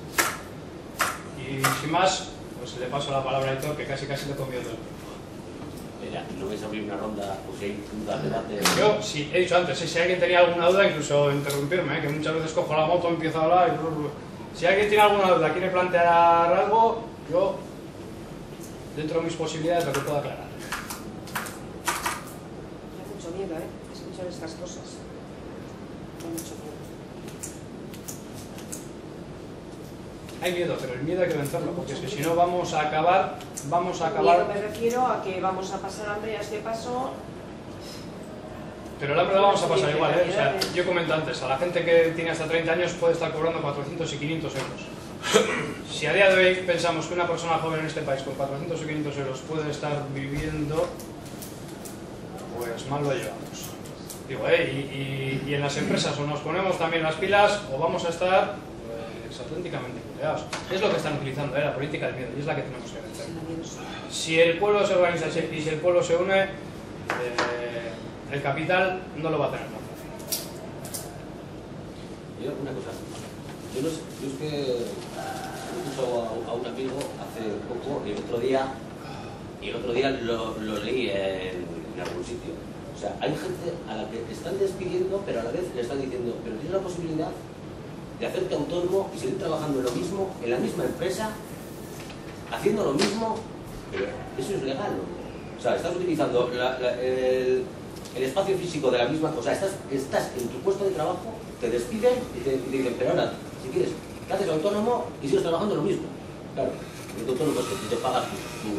Y sin más, pues le paso la palabra a Aitor, que casi le he comido todo. ¿No vais a abrir una ronda o si hay dudas, debate? Yo, sí, he dicho antes, si alguien tenía alguna duda, incluso interrumpirme, que muchas veces cojo la moto, empiezo a hablar y... Si alguien tiene alguna duda, quiere plantear algo, yo, dentro de mis posibilidades, lo que pueda aclarar. Da mucho miedo, escuchar estas cosas. Da mucho miedo. Hay miedo, pero el miedo hay que vencerlo, porque es que si no vamos a acabar... Miedo me refiero a que vamos a pasar hambre a este paso. Pero el hambre lo vamos a pasar igual, O sea, yo comento antes, a la gente que tiene hasta 30 años puede estar cobrando 400 y 500 euros. Si si a día de hoy pensamos que una persona joven en este país con 400 o 500 euros puede estar viviendo, pues mal lo llevamos. Digo, y en las empresas o nos ponemos también las pilas o vamos a estar pues, auténticamente cuidados. Es lo que están utilizando, la política del miedo, y es la que tenemos que vencer. Si el pueblo se organiza y si el pueblo se une, el capital no lo va a tener tan fácil. Yo una cosa, yo es que he escuchado a un amigo hace poco y el otro día lo leí en algún sitio. O sea, hay gente a la que están despidiendo, pero a la vez le están diciendo, pero tienes la posibilidad de hacerte autónomo y seguir trabajando en lo mismo, en la misma empresa, haciendo lo mismo, pero eso es legal, ¿no? O sea, estás utilizando el espacio físico de la misma cosa, estás en tu puesto de trabajo, te despiden y te dicen, pero ahora, si quieres, te haces autónomo y sigues trabajando en lo mismo. Claro, el autónomo es que tú te pagas tu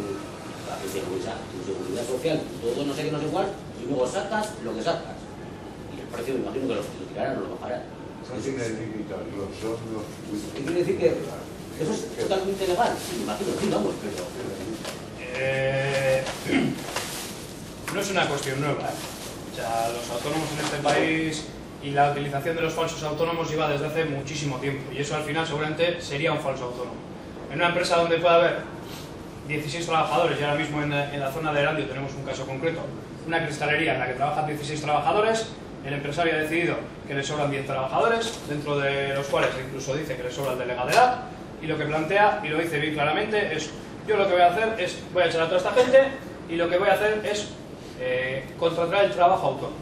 seguridad social, todo no sé qué, no sé cuál, y luego sacas lo que sacas. Y el precio me imagino que lo tirarán o lo bajarán. ¿Qué quiere decir que eso es totalmente legal? Sí, me imagino, sí, vamos, pero... No es una cuestión nueva, O sea, los autónomos en este país y la utilización de los falsos autónomos lleva desde hace muchísimo tiempo, y eso al final seguramente sería un falso autónomo. En una empresa donde pueda haber 16 trabajadores, y ahora mismo en la zona de Erandio tenemos un caso concreto, una cristalería en la que trabajan 16 trabajadores, el empresario ha decidido que le sobran 10 trabajadores, dentro de los cuales incluso dice que le sobra el delegado de edad, y lo que plantea, y lo dice bien claramente, es: yo lo que voy a hacer es, voy a echar a toda esta gente, y lo que voy a hacer es contratar el trabajo autónomo.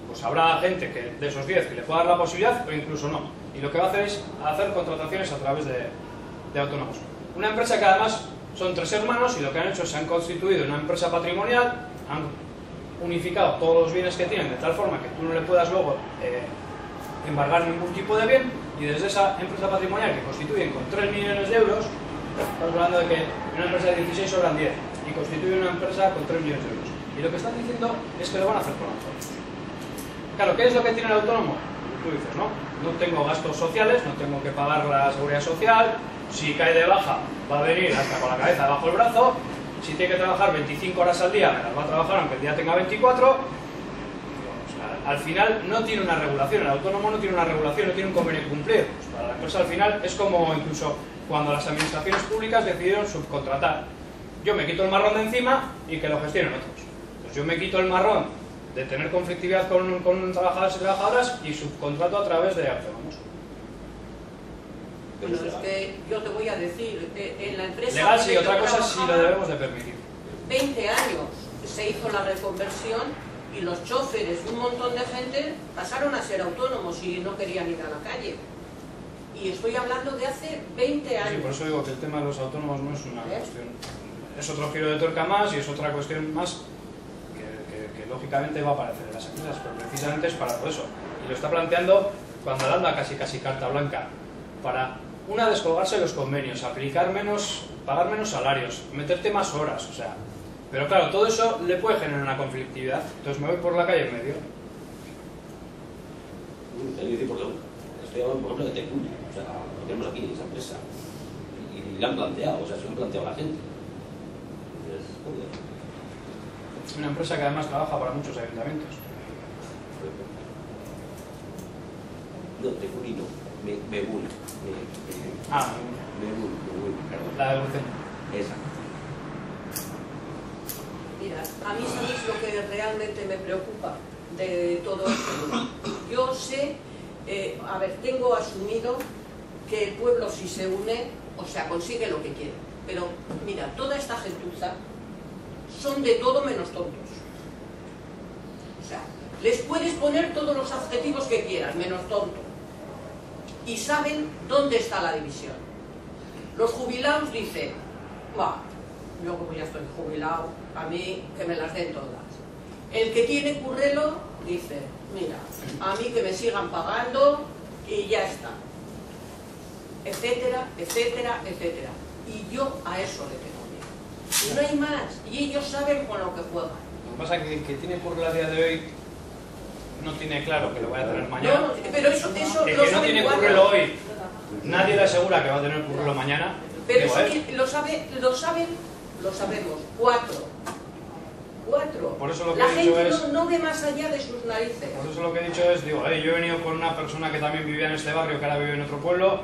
Pues habrá gente que de esos 10 que le pueda dar la posibilidad, o incluso no, y lo que va a hacer es hacer contrataciones a través de autónomos. Una empresa que además son 3 hermanos, y lo que han hecho es se han constituido en una empresa patrimonial, han unificado todos los bienes que tienen de tal forma que tú no le puedas luego embargar ningún tipo de bien, y desde esa empresa patrimonial que constituyen con 3 millones de euros, estamos hablando de que en una empresa de 16 sobran 10 y constituyen una empresa con 3 millones de euros, y lo que están diciendo es que lo van a hacer con autónomos. Claro, ¿qué es lo que tiene el autónomo? Tú dices, ¿no? No tengo gastos sociales, no tengo que pagar la seguridad social, si cae de baja va a venir hasta con la cabeza bajo el brazo, si tiene que trabajar 25 horas al día, me las va a trabajar aunque el día tenga 24. O sea, al final no tiene una regulación, el autónomo no tiene una regulación, no tiene un convenio que cumplir. Pues para la empresa al final es como incluso cuando las administraciones públicas decidieron subcontratar. Yo me quito el marrón de encima y que lo gestionen otros. Pues yo me quito el marrón de tener conflictividad con trabajadores y trabajadoras y subcontrato a través de autónomos. Bueno, es que yo te voy a decir, en la empresa... Legal sí, otra cosa sí lo debemos de permitir. 20 años se hizo la reconversión y los choferes y un montón de gente pasaron a ser autónomos y no querían ir a la calle. Y estoy hablando de hace 20 años. Sí, por eso digo que el tema de los autónomos no es una cuestión... Es otro giro de tuerca más y es otra cuestión más que lógicamente va a aparecer en las empresas, pero precisamente es para todo eso. Y lo está planteando cuando le anda casi carta blanca para... Una, descolgarse de los convenios, aplicar menos, pagar menos salarios, meterte más horas, o sea... Pero claro, todo eso le puede generar una conflictividad. Entonces me voy por la calle en medio. Estoy hablando, por ejemplo, de Tecuni. O sea, lo tenemos aquí, esa empresa. Y la han planteado, o sea, se lo han planteado a la gente. Es una empresa que además trabaja para muchos ayuntamientos. No, Tecuni no. Megul. Megul, perdón. La devolución. Esa. Mira, a mí sabéis lo que realmente me preocupa de todo esto. Yo sé, a ver, tengo asumido que el pueblo si se une, o sea, consigue lo que quiere. Pero mira, toda esta gentuza son de todo menos tontos. O sea, les puedes poner todos los adjetivos que quieras, menos tonto. Y saben dónde está la división. Los jubilados dicen, va, yo como ya estoy jubilado, a mí que me las den todas. El que tiene currelo dice, mira, a mí que me sigan pagando y ya está. Etcétera, etcétera, etcétera. Y yo a eso le tengo miedo. Y no hay más. Y ellos saben con lo que juegan. Lo que pasa es que el que tiene currelo a día de hoy no tiene claro que lo vaya a tener mañana. No, pero eso el que no tiene currelo hoy Nadie le asegura que va a tener currículum mañana. Pero Digo, eso que lo sabemos. 4. Por eso lo que La he dicho gente es... no ve más allá de sus narices. Por eso lo que he dicho es, digo, yo he venido con una persona que también vivía en este barrio, que ahora vive en otro pueblo,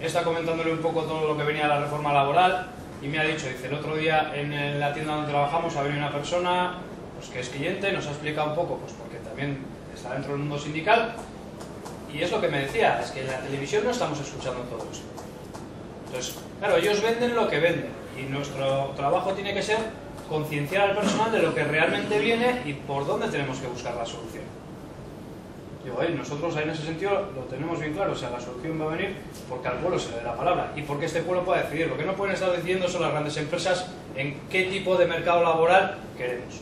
está comentándole un poco todo lo que venía de la reforma laboral, y me ha dicho, dice, el otro día en la tienda donde trabajamos ha venido una persona pues, que es cliente, nos ha explicado un poco, pues porque también está dentro del mundo sindical, y es lo que me decía, es que en la televisión no estamos escuchando todo esto. Entonces, claro, ellos venden lo que venden, y nuestro trabajo tiene que ser concienciar al personal de lo que realmente viene y por dónde tenemos que buscar la solución. Digo, nosotros en ese sentido lo tenemos bien claro, o sea, la solución va a venir porque al pueblo se le dé la palabra y porque este pueblo pueda decidir. Lo que no pueden estar decidiendo son las grandes empresas en qué tipo de mercado laboral queremos.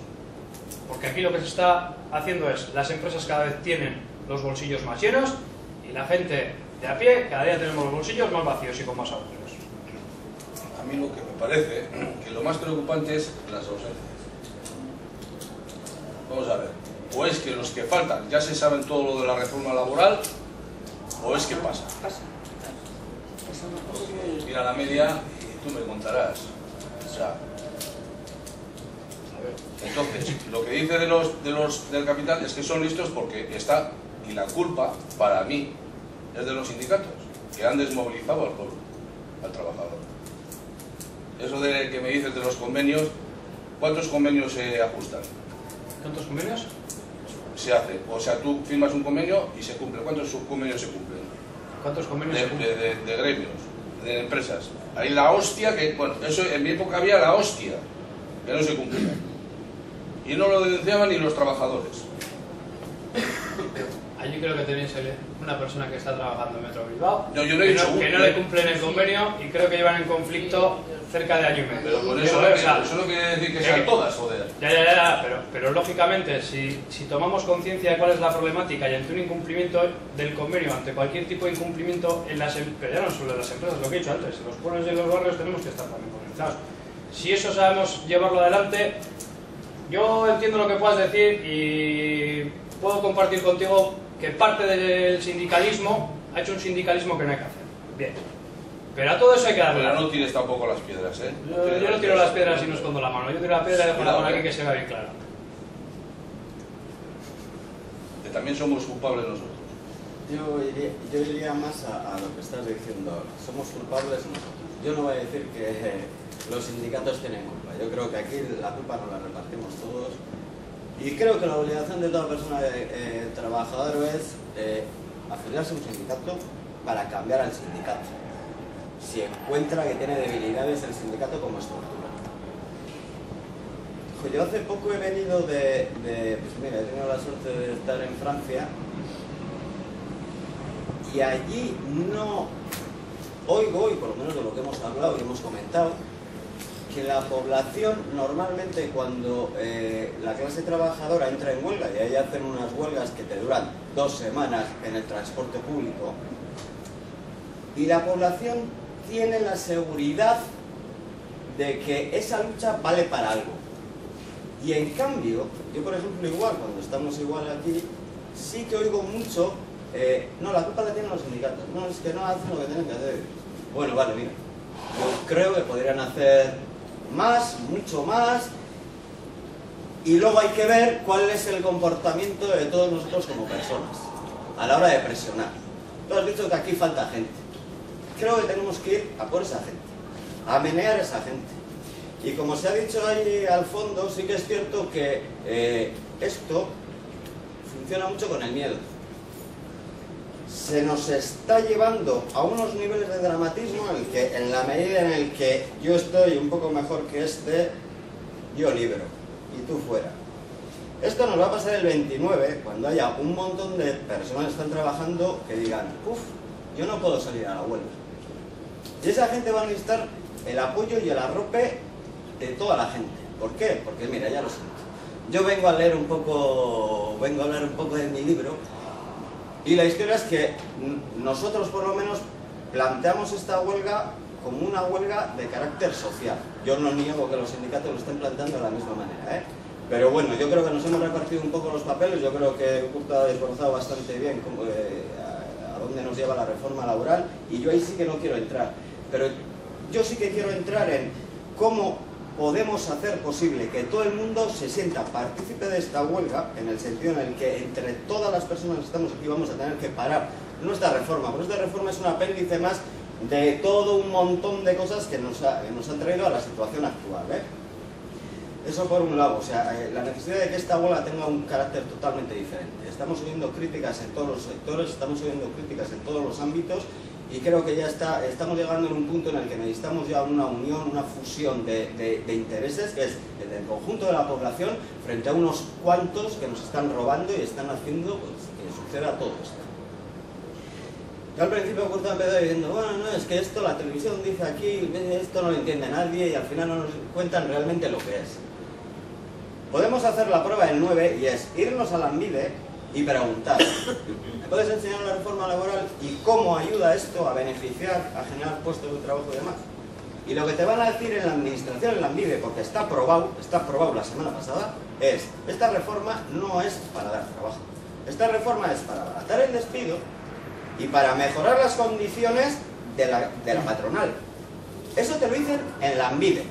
Porque aquí lo que se está haciendo es, las empresas cada vez tienen los bolsillos más llenos y la gente de a pie cada día tenemos los bolsillos más vacíos y con más agujeros. A mí lo que me parece que lo más preocupante es las ausencias. Vamos a ver, o es que los que faltan ya se saben todo lo de la reforma laboral, o es que pasa. Porque mira la media y tú me contarás. O sea, entonces, lo que dice del capital es que son listos porque está, y la culpa, para mí, es de los sindicatos, que han desmovilizado al pueblo, al trabajador. Eso de que me dices de los convenios, ¿cuántos convenios se ajustan? ¿Cuántos convenios? Se hace, o sea, tú firmas un convenio y se cumple. ¿Cuántos convenios se cumplen? ¿Cuántos convenios se cumplen? De gremios, de empresas. Hay la hostia que, bueno, eso en mi época había la hostia, que no se cumplía. Y no lo denunciaban ni los trabajadores. Allí creo que tenéis una persona que está trabajando en Metro Bilbao, No, yo no he dicho que no le cumplen el convenio y creo que llevan en conflicto cerca de año y medio. Pero por eso, eso no quiere decir que sean todas, joder. Pero lógicamente, si tomamos conciencia de cuál es la problemática y ante un incumplimiento del convenio, ante cualquier tipo de incumplimiento, pero ya no solo en las empresas, lo que he dicho antes, en los pueblos y en los barrios tenemos que estar también concienciados. Si eso sabemos llevarlo adelante, yo entiendo lo que puedas decir y puedo compartir contigo que parte del sindicalismo ha hecho un sindicalismo que no hay que hacer. Bien. Pero a todo eso hay que darle. Pero no tires tampoco las piedras, ¿eh? Yo no tiro las piedras y no escondo la mano. Yo tiro la piedra y dejo la mano aquí que se vea bien claro. Que también somos culpables nosotros. Yo iría más a lo que estás diciendo ahora. Somos culpables nosotros. Yo no voy a decir que los sindicatos tienen culpa. Yo creo que aquí la culpa nos la repartimos todos. Y creo que la obligación de toda persona trabajadora es afiliarse a un sindicato para cambiar al sindicato. Si encuentra que tiene debilidades el sindicato como estructura. Yo hace poco he venido pues mira, he tenido la suerte de estar en Francia y allí no oigo, y por lo menos de lo que hemos hablado y hemos comentado, que la población normalmente cuando la clase trabajadora entra en huelga, y ahí hacen unas huelgas que te duran 2 semanas en el transporte público, y la población tiene la seguridad de que esa lucha vale para algo. Y en cambio, yo por ejemplo igual, cuando estamos igual aquí, sí que oigo mucho, no, la culpa la tienen los sindicatos, no, es que no hacen lo que tienen que hacer. Bueno, vale, mira, yo creo que podrían hacer más, mucho más, y luego hay que ver cuál es el comportamiento de todos nosotros como personas a la hora de presionar. Tú has dicho que aquí falta gente. Creo que tenemos que ir a por esa gente, a menear a esa gente. Y como se ha dicho ahí al fondo, sí que es cierto que esto funciona mucho con el miedo. Se nos está llevando a unos niveles de dramatismo en el que, en la medida en el que yo estoy un poco mejor que este, yo libero y tú fuera. Esto nos va a pasar el 29, cuando haya un montón de personas que están trabajando que digan, uff, yo no puedo salir a la huelga. Y esa gente va a necesitar el apoyo y el arrope de toda la gente. ¿Por qué? Porque mira, ya lo siento. Yo vengo a leer un poco, vengo a hablar un poco de mi libro, y la historia es que nosotros por lo menos planteamos esta huelga como una huelga de carácter social. Yo no niego que los sindicatos lo estén planteando de la misma manera, pero bueno, yo creo que nos hemos repartido un poco los papeles. Yo creo que Kurt ha esforzado bastante bien a dónde nos lleva la reforma laboral, y yo ahí sí que no quiero entrar. Pero yo sí que quiero entrar en cómo podemos hacer posible que todo el mundo se sienta partícipe de esta huelga, en el sentido en el que entre todas las personas que estamos aquí vamos a tener que parar nuestra reforma. Porque esta reforma es un apéndice más de todo un montón de cosas que nos han traído a la situación actual, ¿eh? Eso por un lado, o sea, la necesidad de que esta huelga tenga un carácter totalmente diferente. Estamos oyendo críticas en todos los sectores, estamos oyendo críticas en todos los ámbitos, y creo que ya estamos llegando en un punto en el que necesitamos ya una unión, una fusión de intereses, que es el del conjunto de la población frente a unos cuantos que nos están robando y están haciendo pues, que suceda todo esto. Yo al principio Curto empezó diciendo, bueno, no, es que esto, la televisión dice aquí, esto no lo entiende nadie, y al final no nos cuentan realmente lo que es. Podemos hacer la prueba del 9, y es irnos a Lanbide y preguntar, ¿me puedes enseñar la reforma laboral y cómo ayuda esto a beneficiar, a generar puestos de trabajo y demás? Y lo que te van a decir en la administración, en Lanbide, porque está aprobado la semana pasada, es, esta reforma no es para dar trabajo. Esta reforma es para abaratar el despido y para mejorar las condiciones de la patronal. Eso te lo dicen en Lanbide,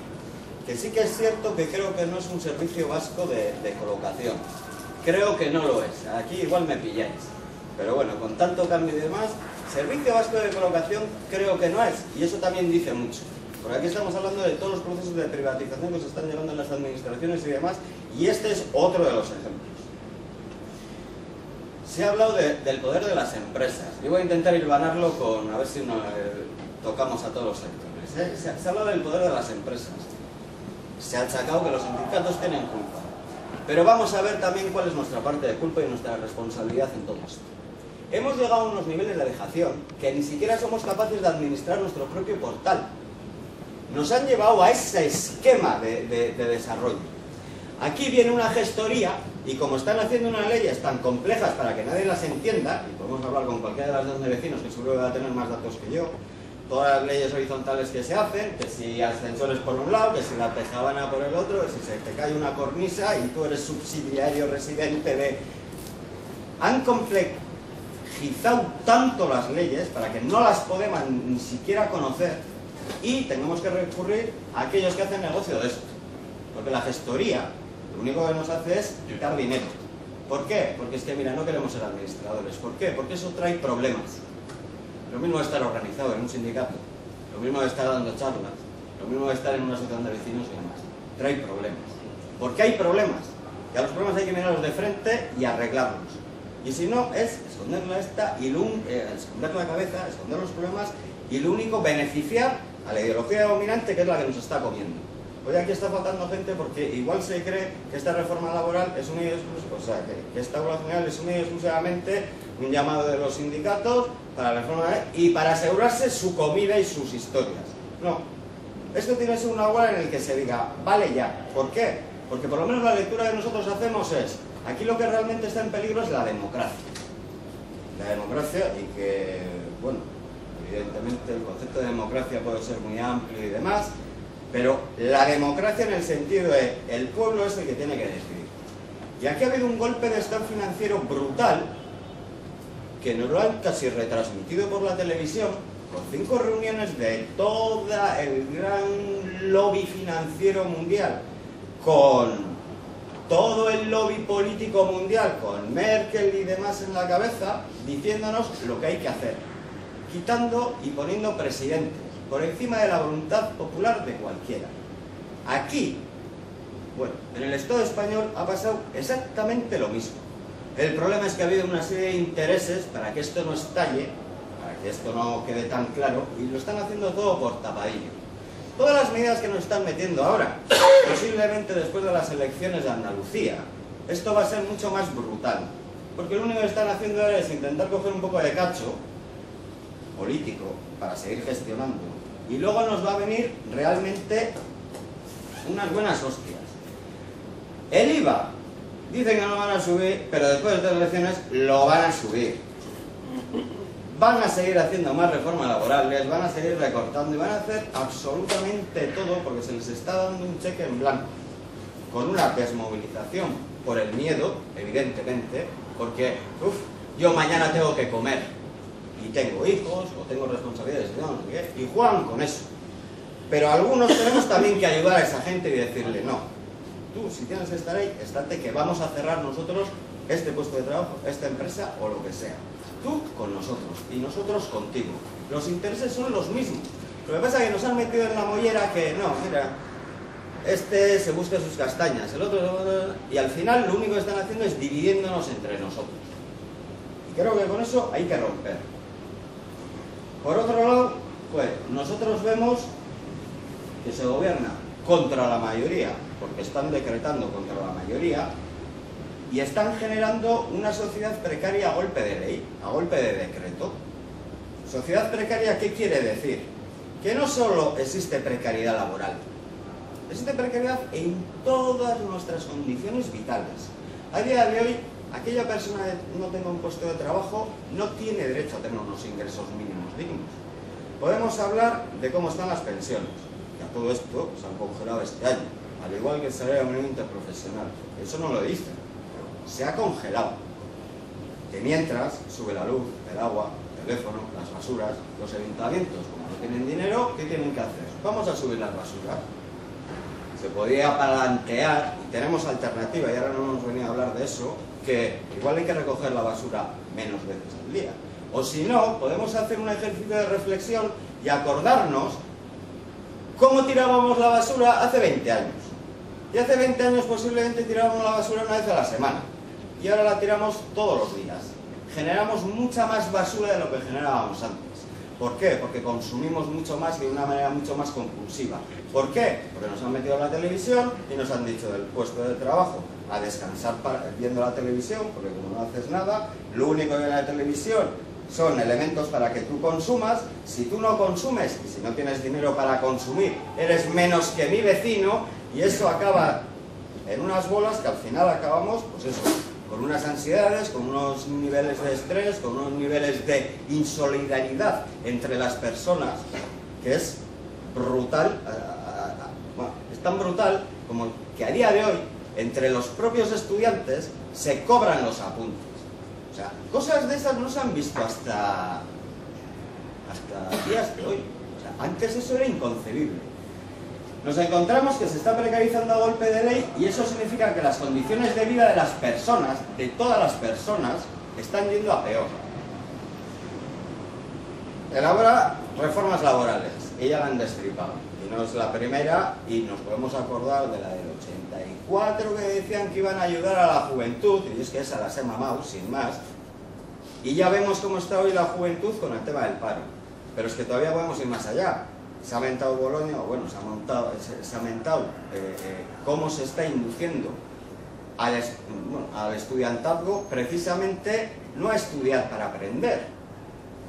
que sí que es cierto que creo que no es un servicio vasco de colocación. Creo que no lo es. Aquí igual me pilláis. Pero bueno, con tanto cambio y demás, servicio vasco de colocación creo que no es. Y eso también dice mucho. Porque aquí estamos hablando de todos los procesos de privatización que se están llevando en las administraciones y demás. Y este es otro de los ejemplos. Se ha hablado del poder de las empresas. Yo voy a intentar hilvanarlo con, a ver si tocamos a todos los sectores, ¿eh? Se ha hablado del poder de las empresas. Se ha achacado que los sindicatos tienen culpa. Pero vamos a ver también cuál es nuestra parte de culpa y nuestra responsabilidad en todo esto. Hemos llegado a unos niveles de dejación que ni siquiera somos capaces de administrar nuestro propio portal. Nos han llevado a ese esquema de desarrollo. Aquí viene una gestoría, y como están haciendo unas leyes tan complejas para que nadie las entienda, y podemos hablar con cualquiera de las dos vecinos que seguro que va a tener más datos que yo, todas las leyes horizontales que se hacen, que si ascensores por un lado, que si la tejabana por el otro, que si se te cae una cornisa y tú eres subsidiario residente de... Han complejizado tanto las leyes para que no las podemos ni siquiera conocer, y tenemos que recurrir a aquellos que hacen negocio de esto. Porque la gestoría lo único que nos hace es quitar dinero. ¿Por qué? Porque es que, mira, no queremos ser administradores. ¿Por qué? Porque eso trae problemas. Lo mismo de estar organizado en un sindicato, lo mismo de estar dando charlas, lo mismo de estar en una asociación de vecinos y demás. Trae problemas. ¿Por qué hay problemas? Y a los problemas hay que mirarlos de frente y arreglarlos. Y si no, es esconder esconder la cabeza, esconder los problemas, y lo único, beneficiar a la ideología dominante, que es la que nos está comiendo. Hoy aquí está faltando gente porque igual se cree que esta reforma laboral es única y exclusiva, o sea, que esta huelga general es única y exclusivamente un llamado de los sindicatos para la reforma y para asegurarse su comida y sus historias. No, esto tiene que ser una huelga en el que se diga, vale ya. ¿Por qué? Porque por lo menos la lectura que nosotros hacemos es, aquí lo que realmente está en peligro es la democracia. La democracia, y que, bueno, evidentemente el concepto de democracia puede ser muy amplio y demás, pero la democracia en el sentido de el pueblo es el que tiene que decidir. Y aquí ha habido un golpe de estado financiero brutal, que nos lo han casi retransmitido por la televisión, con 5 reuniones de todo el gran lobby financiero mundial, con todo el lobby político mundial, con Merkel y demás en la cabeza, diciéndonos lo que hay que hacer, quitando y poniendo presidentes por encima de la voluntad popular de cualquiera. Aquí, bueno, en el Estado español ha pasado exactamente lo mismo. El problema es que ha habido una serie de intereses para que esto no estalle, para que esto no quede tan claro, y lo están haciendo todo por tapadillo. Todas las medidas que nos están metiendo ahora, posiblemente después de las elecciones de Andalucía, esto va a ser mucho más brutal. Porque lo único que están haciendo ahora es intentar coger un poco de cacho político para seguir gestionando. Y luego nos va a venir realmente unas buenas hostias. El IVA, dicen que no lo van a subir, pero después de estas elecciones lo van a subir. Van a seguir haciendo más reformas laborales, van a seguir recortando y van a hacer absolutamente todo porque se les está dando un cheque en blanco. Con una desmovilización por el miedo, evidentemente, porque yo mañana tengo que comer. y tengo hijos, o tengo responsabilidades, no sé qué, y juegan con eso. Pero algunos tenemos también que ayudar a esa gente y decirle, no, tú si tienes que estar ahí, estate, que vamos a cerrar nosotros este puesto de trabajo, esta empresa o lo que sea. Tú con nosotros y nosotros contigo. Los intereses son los mismos. Lo que pasa es que nos han metido en la mollera que, no, mira, este se busca sus castañas, el otro... Y al final lo único que están haciendo es dividiéndonos entre nosotros. Y creo que con eso hay que romper. Por otro lado, pues nosotros vemos que se gobierna contra la mayoría, porque están decretando contra la mayoría, y están generando una sociedad precaria a golpe de ley, a golpe de decreto. Sociedad precaria, ¿qué quiere decir? Que no solo existe precariedad laboral, existe precariedad en todas nuestras condiciones vitales. A día de hoy, aquella persona que no tenga un puesto de trabajo no tiene derecho a tener unos ingresos mínimos dignos. Podemos hablar de cómo están las pensiones, que a todo esto se han congelado este año, al igual que el salario mínimo interprofesional. Eso no lo dicen, se ha congelado. Que mientras sube la luz, el agua, el teléfono, las basuras, los ayuntamientos, como no tienen dinero, ¿qué tienen que hacer? Vamos a subir las basuras. Se podía plantear, y tenemos alternativa, y ahora no hemos venido a hablar de eso, que igual hay que recoger la basura menos veces al día. O si no, podemos hacer un ejercicio de reflexión y acordarnos cómo tirábamos la basura hace 20 años. Y hace 20 años posiblemente tirábamos la basura una vez a la semana. Y ahora la tiramos todos los días. Generamos mucha más basura de lo que generábamos antes. ¿Por qué? Porque consumimos mucho más y de una manera mucho más compulsiva. ¿Por qué? Porque nos han metido en la televisión y nos han dicho del puesto de trabajo a descansar viendo la televisión, porque como no haces nada, lo único que hay en la televisión son elementos para que tú consumas. Si tú no consumes y si no tienes dinero para consumir, eres menos que mi vecino, y eso acaba en unas bolas que al final acabamos, pues eso, con unas ansiedades, con unos niveles de estrés, con unos niveles de insolidaridad entre las personas, que es brutal. Bueno, es tan brutal como que a día de hoy, entre los propios estudiantes, se cobran los apuntes. O sea, cosas de esas no se han visto hasta días de hoy. O sea, antes eso era inconcebible. Nos encontramos que se está precarizando a golpe de ley, y eso significa que las condiciones de vida de las personas, de todas las personas, están yendo a peor. Elabora reformas laborales, ella la han destripado, y no es la primera, y nos podemos acordar de la del 84, que decían que iban a ayudar a la juventud, y es que esa las he mamado, sin más, y ya vemos cómo está hoy la juventud con el tema del paro. Pero es que todavía podemos ir más allá. Se ha mentado Bolonia, o bueno, se ha mentado cómo se está induciendo al estudiantazgo precisamente no a estudiar para aprender,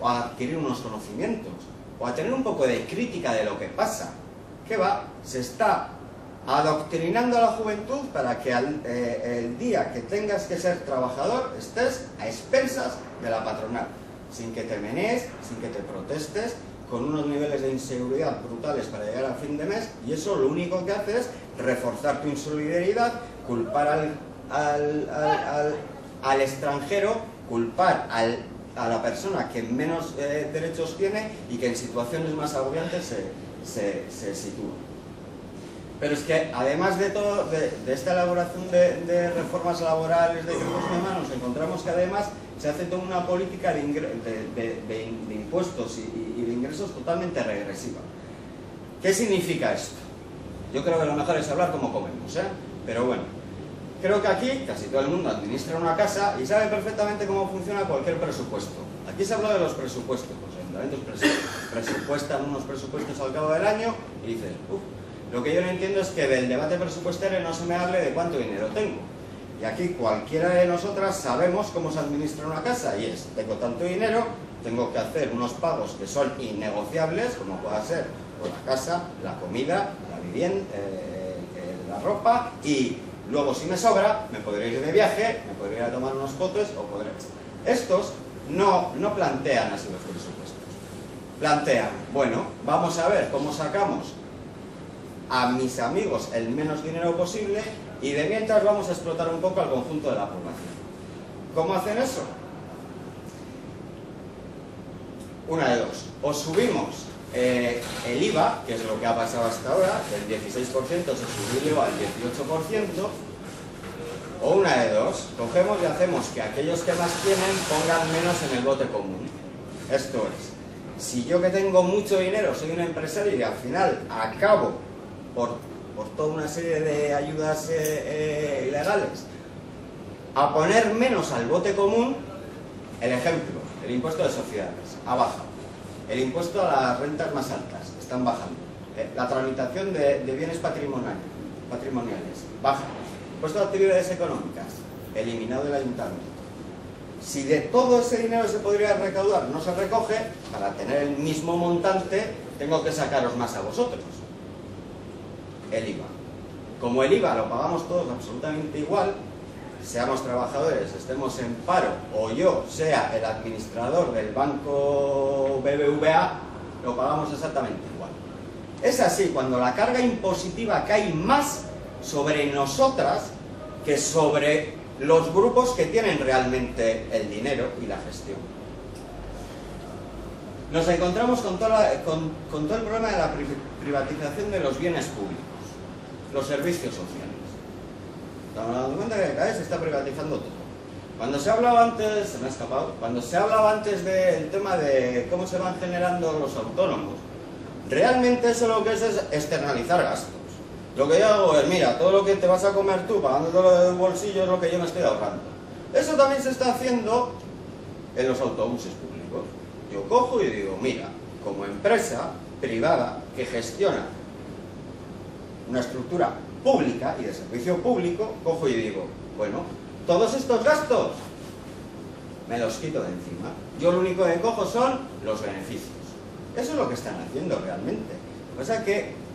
o a adquirir unos conocimientos, o a tener un poco de crítica de lo que pasa. ¿Qué va? Se está adoctrinando a la juventud para que el día que tengas que ser trabajador estés a expensas de la patronal, sin que te menees, sin que te protestes, con unos niveles de inseguridad brutales para llegar a fin de mes, y eso lo único que hace es reforzar tu insolidaridad, culpar al extranjero, culpar a la persona que menos derechos tiene y que en situaciones más agobiantes se sitúa. Pero es que además de todo, de esta elaboración de reformas laborales, de derechos humanos, nos encontramos que además se hace toda una política de impuestos y de ingresos totalmente regresiva. ¿Qué significa esto? Yo creo que lo mejor es hablar como comemos, pero bueno, creo que aquí casi todo el mundo administra una casa y sabe perfectamente cómo funciona cualquier presupuesto. Aquí se habla de los presupuestos, los ayuntamientos presupuestan unos presupuestos al cabo del año y dices, lo que yo no entiendo es que del debate presupuestario no se me hable de cuánto dinero tengo. Y aquí cualquiera de nosotras sabemos cómo se administra una casa, y es, tengo tanto dinero, tengo que hacer unos pagos que son innegociables, como pueda ser por la casa, la comida, la vivienda, la ropa, y luego si me sobra, me podré ir de viaje, me podré ir a tomar unos potes, o podré... Estos no plantean así los presupuestos. Plantean, bueno, vamos a ver cómo sacamos a mis amigos el menos dinero posible, y de mientras vamos a explotar un poco al conjunto de la población. ¿Cómo hacen eso? una de dos: o subimos el IVA, que es lo que ha pasado hasta ahora, del 16% se subió al 18%, o una de dos: cogemos y hacemos que aquellos que más tienen pongan menos en el bote común. Esto es, si yo que tengo mucho dinero soy un empresario y al final acabo por toda una serie de ayudas ilegales a poner menos al bote común, el ejemplo, el impuesto de sociedades ha bajado, el impuesto a las rentas más altas están bajando, la tramitación de bienes patrimoniales baja, impuesto de actividades económicas eliminado del ayuntamiento. Si de todo ese dinero se podría recaudar, no se recoge, para tener el mismo montante tengo que sacaros más a vosotros. El IVA. Como el IVA lo pagamos todos absolutamente igual, seamos trabajadores, estemos en paro, o yo sea el administrador del banco BBVA, lo pagamos exactamente igual. Es así, cuando la carga impositiva cae más sobre nosotras que sobre los grupos que tienen realmente el dinero y la gestión. Nos encontramos con todo el problema de la privatización de los bienes públicos, los servicios sociales. Estamos dando cuenta que cada vez se está privatizando todo. Cuando se hablaba antes, se me ha escapado, cuando se hablaba antes del tema de cómo se van generando los autónomos, realmente eso lo que es externalizar gastos. Lo que yo hago es, mira, todo lo que te vas a comer tú pagando todo del bolsillo es lo que yo me estoy ahorrando. Eso también se está haciendo en los autobuses públicos. Yo cojo y digo, mira, como empresa privada que gestiona una estructura pública y de servicio público, cojo y digo, bueno, todos estos gastos me los quito de encima. Yo lo único que cojo son los beneficios. Eso es lo que están haciendo realmente. O sea que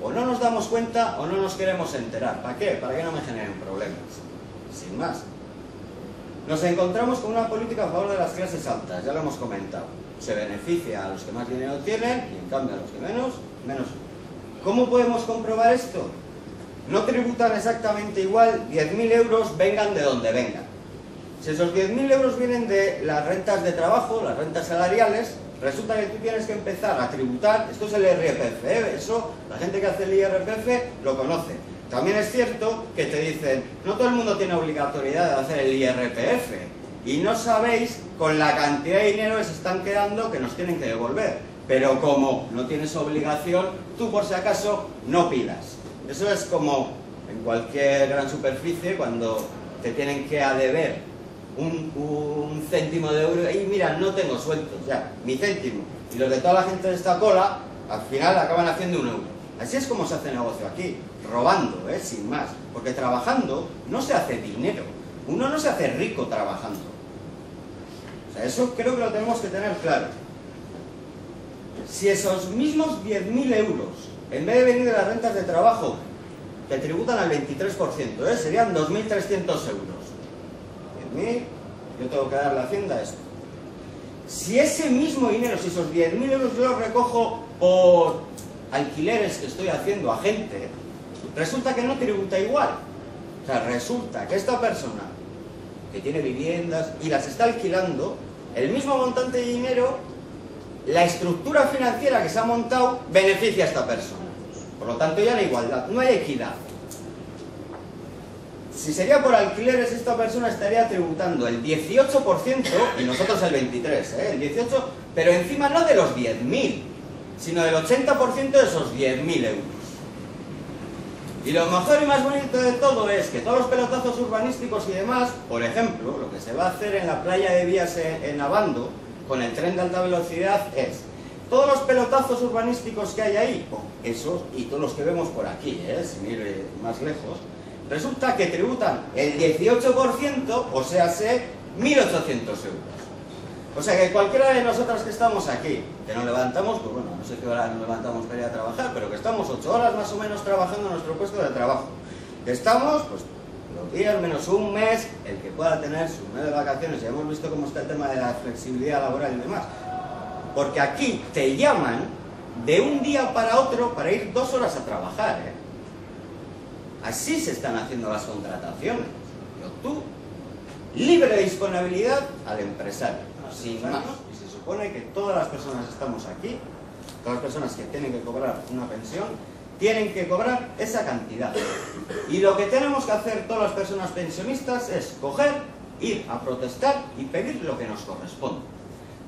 o no nos damos cuenta o no nos queremos enterar. ¿Para qué? Para que no me generen problemas. Sin más. Nos encontramos con una política a favor de las clases altas, ya lo hemos comentado. Se beneficia a los que más dinero tienen y en cambio a los que menos. ¿Cómo podemos comprobar esto? No tributan exactamente igual 10.000 euros vengan de donde vengan. Si esos 10.000 euros vienen de las rentas de trabajo, las rentas salariales, resulta que tú tienes que empezar a tributar, esto es el IRPF, eso la gente que hace el IRPF lo conoce. También es cierto que te dicen, no todo el mundo tiene obligatoriedad de hacer el IRPF y no sabéis con la cantidad de dinero que se están quedando que nos tienen que devolver, pero como no tienes obligación, tú por si acaso no pidas. Eso es como en cualquier gran superficie cuando te tienen que adeber un céntimo de euro y mira, no tengo sueltos ya, mi céntimo, y los de toda la gente de esta cola al final acaban haciendo 1 euro. Así es como se hace negocio aquí, robando, sin más, porque trabajando no se hace dinero, uno no se hace rico trabajando. O sea, eso creo que lo tenemos que tener claro. Si esos mismos 10.000 euros, en vez de venir de las rentas de trabajo, te tributan al 23%, serían 2.300 euros. 10.000, yo tengo que darle a Hacienda esto. Si ese mismo dinero, si esos 10.000 euros yo los recojo por alquileres que estoy haciendo a gente, resulta que no tributa igual. O sea, resulta que esta persona que tiene viviendas y las está alquilando, el mismo montante de dinero, la estructura financiera que se ha montado beneficia a esta persona. Por lo tanto, ya no hay igualdad, no hay equidad. Si sería por alquileres, esta persona estaría tributando el 18% y nosotros el 23%, el 18%, pero encima no de los 10.000, sino del 80% de esos 10.000 euros. Y lo mejor y más bonito de todo es que todos los pelotazos urbanísticos y demás, por ejemplo, lo que se va a hacer en la playa de Vías en Abando, con el tren de alta velocidad, es todos los pelotazos urbanísticos que hay ahí, esos y todos los que vemos por aquí, sin ir más lejos, resulta que tributan el 18%, o sea, 1.800 euros. O sea que cualquiera de nosotras que estamos aquí, que nos levantamos, pues bueno, no sé qué hora nos levantamos para ir a trabajar, pero que estamos 8 horas más o menos trabajando en nuestro puesto de trabajo. Que estamos, pues, los días menos un mes, el que pueda tener su mes de vacaciones, ya hemos visto cómo está el tema de la flexibilidad laboral y demás. Porque aquí te llaman de un día para otro para ir 2 horas a trabajar, Así se están haciendo las contrataciones. Tú, libre disponibilidad al empresario, sin más. supone que todas las personas que estamos aquí, todas las personas que tienen que cobrar una pensión, tienen que cobrar esa cantidad. Y lo que tenemos que hacer todas las personas pensionistas es coger, ir a protestar y pedir lo que nos corresponde.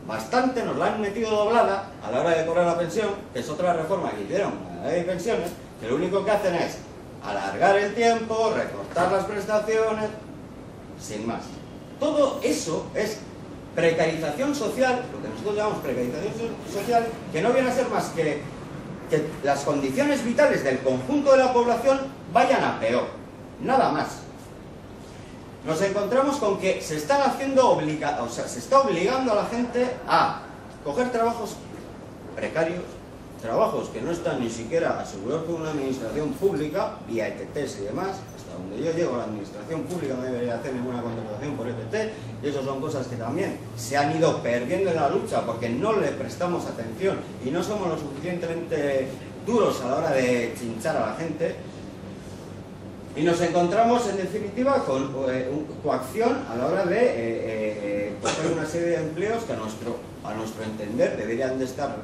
Bastante nos la han metido doblada a la hora de cobrar la pensión, que es otra reforma que hicieron a la ley de pensiones, que lo único que hacen es alargar el tiempo, recortar las prestaciones, sin más. Todo eso es precarización social, lo que nosotros llamamos precarización social, que no viene a ser más que las condiciones vitales del conjunto de la población vayan a peor, nada más. Nos encontramos con que se están haciendo se está obligando a la gente a coger trabajos precarios, trabajos que no están ni siquiera asegurados por una administración pública, vía ETTs y demás. Hasta donde yo llego, la administración pública no debería hacer ninguna contratación por ETT, y eso son cosas que también se han ido perdiendo en la lucha porque no le prestamos atención y no somos lo suficientemente duros a la hora de chinchar a la gente. Y nos encontramos, en definitiva, con coacción a la hora de coger una serie de empleos que a nuestro entender deberían de estar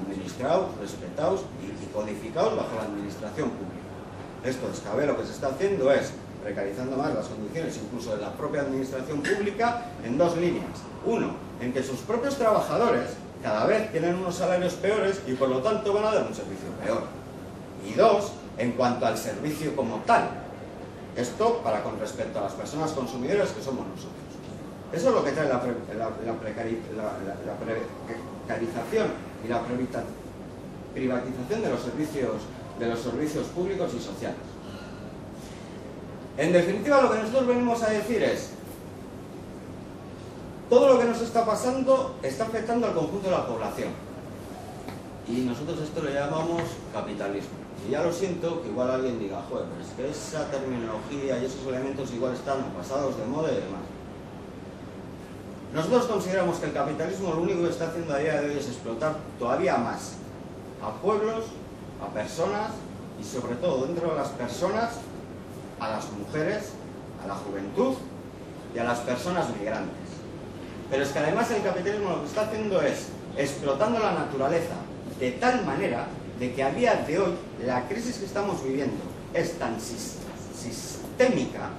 administrados, respetados y codificados bajo la administración pública. Esto es, cada vez lo que se está haciendo es precarizando más las condiciones incluso de la propia administración pública en dos líneas. Uno, en que sus propios trabajadores cada vez tienen unos salarios peores y por lo tanto van a dar un servicio peor. Y dos, en cuanto al servicio como tal. Esto con respecto a las personas consumidoras que somos nosotros. Eso es lo que trae la precarización y la privatización de los servicios públicos y sociales. En definitiva, lo que nosotros venimos a decir es: todo lo que nos está pasando está afectando al conjunto de la población. Y nosotros esto le llamamos capitalismo. Y ya lo siento que igual alguien diga, joder, pero es que esa terminología y esos elementos igual están pasados de moda y demás. Nosotros consideramos que el capitalismo lo único que está haciendo a día de hoy es explotar todavía más a pueblos, a personas y sobre todo dentro de las personas, a las mujeres, a la juventud y a las personas migrantes. Pero es que además el capitalismo lo que está haciendo es explotando la naturaleza de tal manera de que a día de hoy la crisis que estamos viviendo es tan sistémica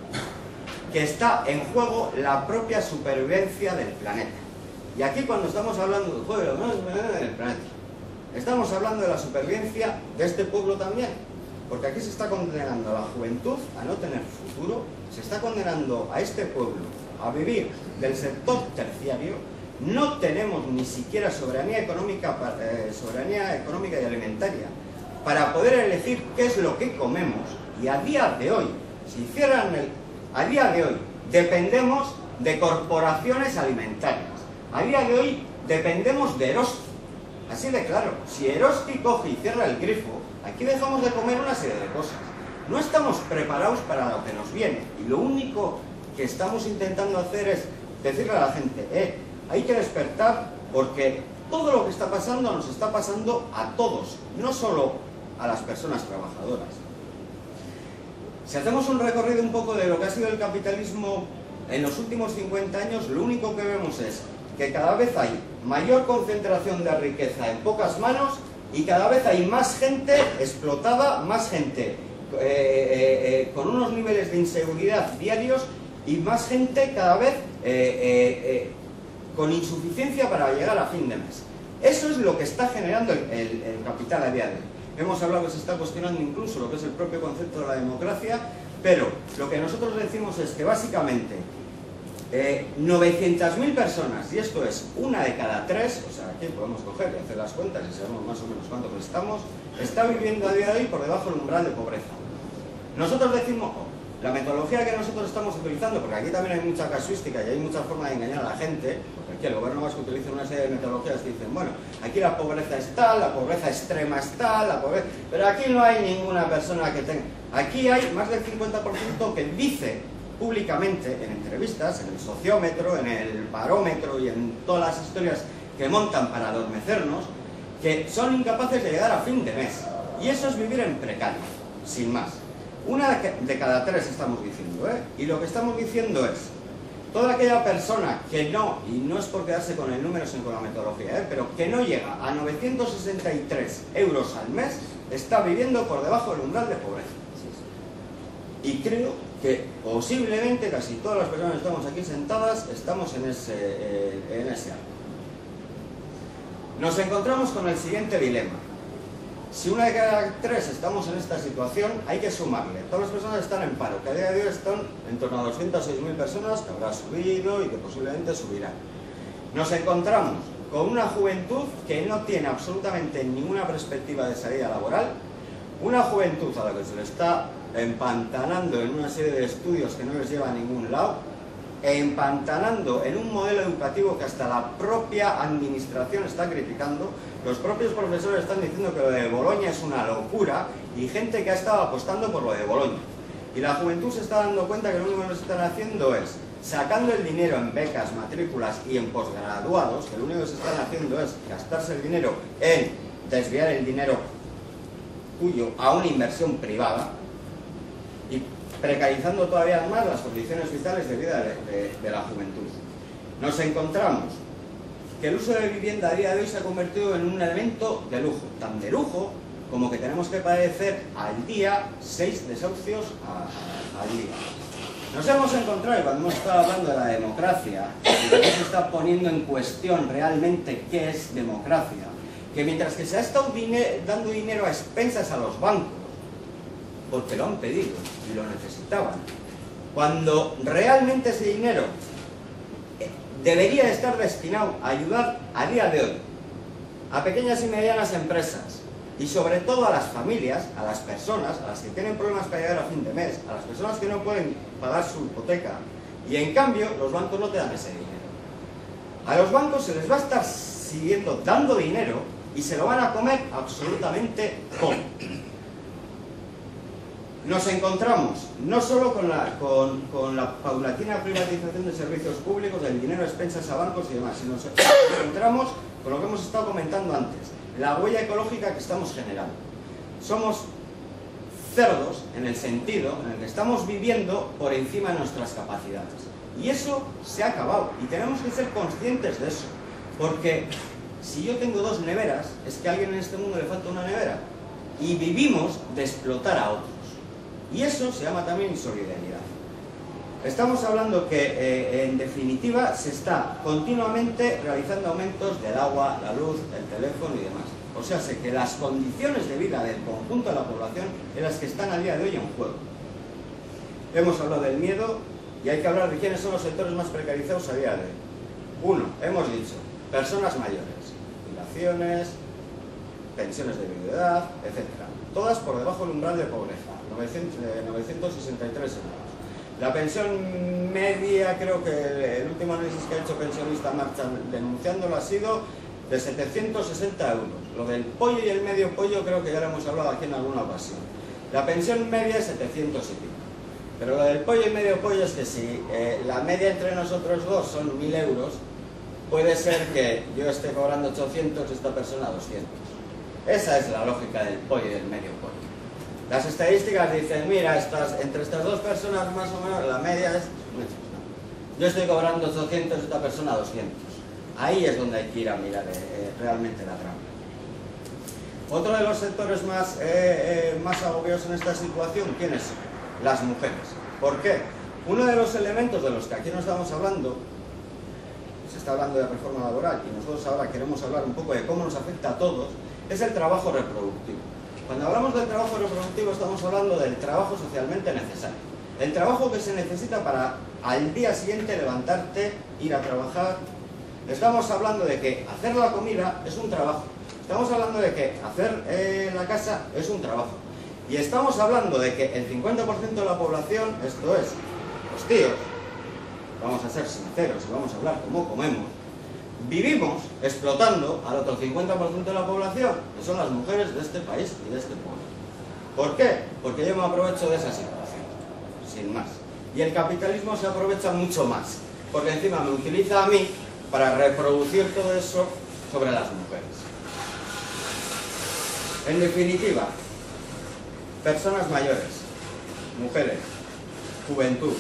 que está en juego la propia supervivencia del planeta. Y aquí cuando estamos hablando del juego del planeta, estamos hablando de la supervivencia de este pueblo también, porque aquí se está condenando a la juventud a no tener futuro, se está condenando a este pueblo a vivir del sector terciario. No tenemos ni siquiera soberanía económica y alimentaria para poder elegir qué es lo que comemos. Y a día de hoy, dependemos de corporaciones alimentarias. A día de hoy dependemos de Eroski. Así de claro, si Eroski coge y cierra el grifo, aquí dejamos de comer una serie de cosas. No estamos preparados para lo que nos viene. Y lo único que estamos intentando hacer es decirle a la gente, hay que despertar porque todo lo que está pasando nos está pasando a todos, no solo a las personas trabajadoras. Si hacemos un recorrido un poco de lo que ha sido el capitalismo en los últimos 50 años, lo único que vemos es que cada vez hay mayor concentración de riqueza en pocas manos y cada vez hay más gente explotada, más gente con unos niveles de inseguridad diarios y más gente cada vez con insuficiencia para llegar a fin de mes. Eso es lo que está generando el capital a día de hoy. Hemos hablado que se está cuestionando incluso lo que es el propio concepto de la democracia, pero lo que nosotros decimos es que básicamente 900.000 personas, y esto es una de cada tres, o sea, aquí podemos coger y hacer las cuentas y sabemos más o menos cuánto prestamos, está viviendo a día de hoy por debajo del umbral de pobreza. Nosotros decimos, la metodología que nosotros estamos utilizando, porque aquí también hay mucha casuística y hay mucha forma de engañar a la gente, porque aquí el gobierno vasco utiliza una serie de metodologías que dicen, bueno, aquí la pobreza es tal, la pobreza extrema es tal, pero aquí no hay ninguna persona que tenga. Aquí hay más del 50% que dice públicamente en entrevistas, en el sociómetro, en el barómetro y en todas las historias que montan para adormecernos, que son incapaces de llegar a fin de mes. Y eso es vivir en precario, sin más. Una de cada tres estamos diciendo, Y lo que estamos diciendo es toda aquella persona que no, y no es por quedarse con el número sino con la metodología, pero que no llega a 963 euros al mes, está viviendo por debajo del umbral de pobreza. Y creo que posiblemente casi todas las personas que estamos aquí sentadas estamos en ese ámbito. Nos encontramos con el siguiente dilema. Si una de cada tres estamos en esta situación, hay que sumarle. Todas las personas están en paro, que a día de hoy están en torno a 206.000 personas, que habrá subido y que posiblemente subirá. Nos encontramos con una juventud que no tiene absolutamente ninguna perspectiva de salida laboral, una juventud a la que se le está empantanando en una serie de estudios que no les lleva a ningún lado, empantanando en un modelo educativo que hasta la propia administración está criticando. Los propios profesores están diciendo que lo de Bolonia es una locura y gente que ha estado apostando por lo de Bolonia. Y la juventud se está dando cuenta que lo único que nos están haciendo es sacando el dinero en becas, matrículas y en posgraduados, que lo único que se están haciendo es gastarse el dinero en desviar el dinero tuyo a una inversión privada y precarizando todavía más las condiciones vitales de vida de la juventud. Nos encontramos que el uso de vivienda a día de hoy se ha convertido en un elemento de lujo, tan de lujo como que tenemos que padecer al día 6 desahucios al día. Nos hemos encontrado, y cuando hemos estado hablando de la democracia, y que se está poniendo en cuestión realmente qué es democracia, que mientras que se ha estado dando dinero a expensas a los bancos, porque lo han pedido y lo necesitaban, cuando realmente ese dinero debería estar destinado a ayudar a día de hoy a pequeñas y medianas empresas y sobre todo a las familias, a las personas, a las que tienen problemas para llegar a fin de mes, a las personas que no pueden pagar su hipoteca, y en cambio los bancos no te dan ese dinero. A los bancos se les va a estar siguiendo dando dinero y se lo van a comer absolutamente todo. Nos encontramos no solo con la paulatina privatización de servicios públicos, del dinero a expensas a bancos y demás, sino nos encontramos con lo que hemos estado comentando antes, la huella ecológica que estamos generando. Somos cerdos en el sentido en el que estamos viviendo por encima de nuestras capacidades. Y eso se ha acabado y tenemos que ser conscientes de eso, porque si yo tengo 2 neveras, es que a alguien en este mundo le falta una nevera y vivimos de explotar a otros. Y eso se llama también insolidaridad. Estamos hablando que, en definitiva, se está continuamente realizando aumentos del agua, la luz, el teléfono y demás. O sea, sé que las condiciones de vida del conjunto de la población son las que están a día de hoy en juego. Hemos hablado del miedo y hay que hablar de quiénes son los sectores más precarizados a día de hoy. 1, hemos dicho, personas mayores, jubilaciones, pensiones de viudedad, etc. Todas por debajo del umbral de pobreza. 963 euros. La pensión media, creo que el último análisis que ha hecho Pensionista Marcha denunciándolo ha sido de 760 euros. Lo del pollo y el medio pollo creo que ya lo hemos hablado aquí en alguna ocasión. La pensión media es 700 y pico. Pero lo del pollo y medio pollo es que si la media entre nosotros dos son 1000 euros, puede ser que yo esté cobrando 800 y esta persona 200. Esa es la lógica del pollo y del medio pollo. Las estadísticas dicen, mira, entre estas dos personas más o menos la media es... Yo estoy cobrando 800 y esta persona 200. Ahí es donde hay que ir a mirar realmente la trampa. Otro de los sectores más agobiados en esta situación, ¿quiénes son? Las mujeres. ¿Por qué? Uno de los elementos de los que aquí no estamos hablando, se está hablando de reforma laboral y nosotros ahora queremos hablar un poco de cómo nos afecta a todos, es el trabajo reproductivo. Cuando hablamos del trabajo reproductivo estamos hablando del trabajo socialmente necesario. El trabajo que se necesita para al día siguiente levantarte, ir a trabajar. Estamos hablando de que hacer la comida es un trabajo. Estamos hablando de que hacer la casa es un trabajo. Y estamos hablando de que el 50% de la población, esto es, los tíos, vamos a ser sinceros y vamos a hablar como comemos, vivimos explotando al otro 50% de la población, que son las mujeres de este país y de este pueblo. ¿Por qué? Porque yo me aprovecho de esa situación, sin más. Y el capitalismo se aprovecha mucho más, porque encima me utiliza a mí para reproducir todo eso sobre las mujeres. En definitiva, personas mayores, mujeres, juventud,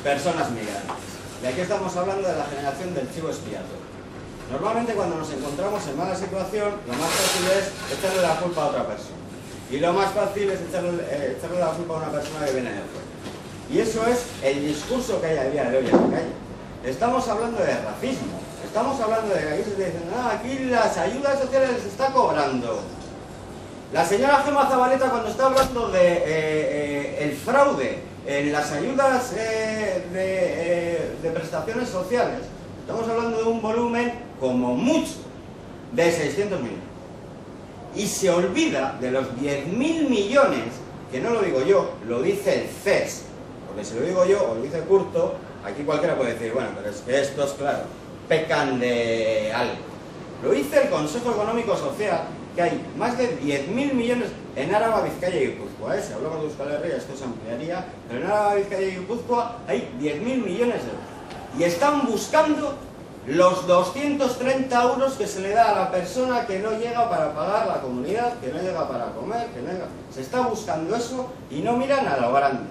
personas migrantes. Y aquí estamos hablando de la generación del chivo expiatorio. Normalmente cuando nos encontramos en mala situación, lo más fácil es echarle la culpa a otra persona. Y lo más fácil es echarle la culpa a una persona que viene de fuera. Y eso es el discurso que hay a día de hoy en la calle. Estamos hablando de racismo. Estamos hablando de que aquí se está diciendo, aquí las ayudas sociales les está cobrando. La señora Gemma Zabaleta, cuando está hablando de el fraude en las ayudas de prestaciones sociales, estamos hablando de un volumen como mucho de 600 millones. Y se olvida de los 10.000 millones, que no lo digo yo, lo dice el CES. Porque si lo digo yo o lo dice Curto, aquí cualquiera puede decir, bueno, pero es que estos, claro, pecan de algo. Lo dice el Consejo Económico Social, que hay más de 10.000 millones en Araba, Vizcaya y Guipúzcoa. Si hablamos de Euskal Herria, esto se ampliaría, pero en Araba, Vizcaya y Guipúzcoa hay 10.000 millones de euros. Y están buscando los 230 euros que se le da a la persona que no llega para pagar la comunidad, que no llega para comer, que no llega... Se está buscando eso y no miran a lo grande.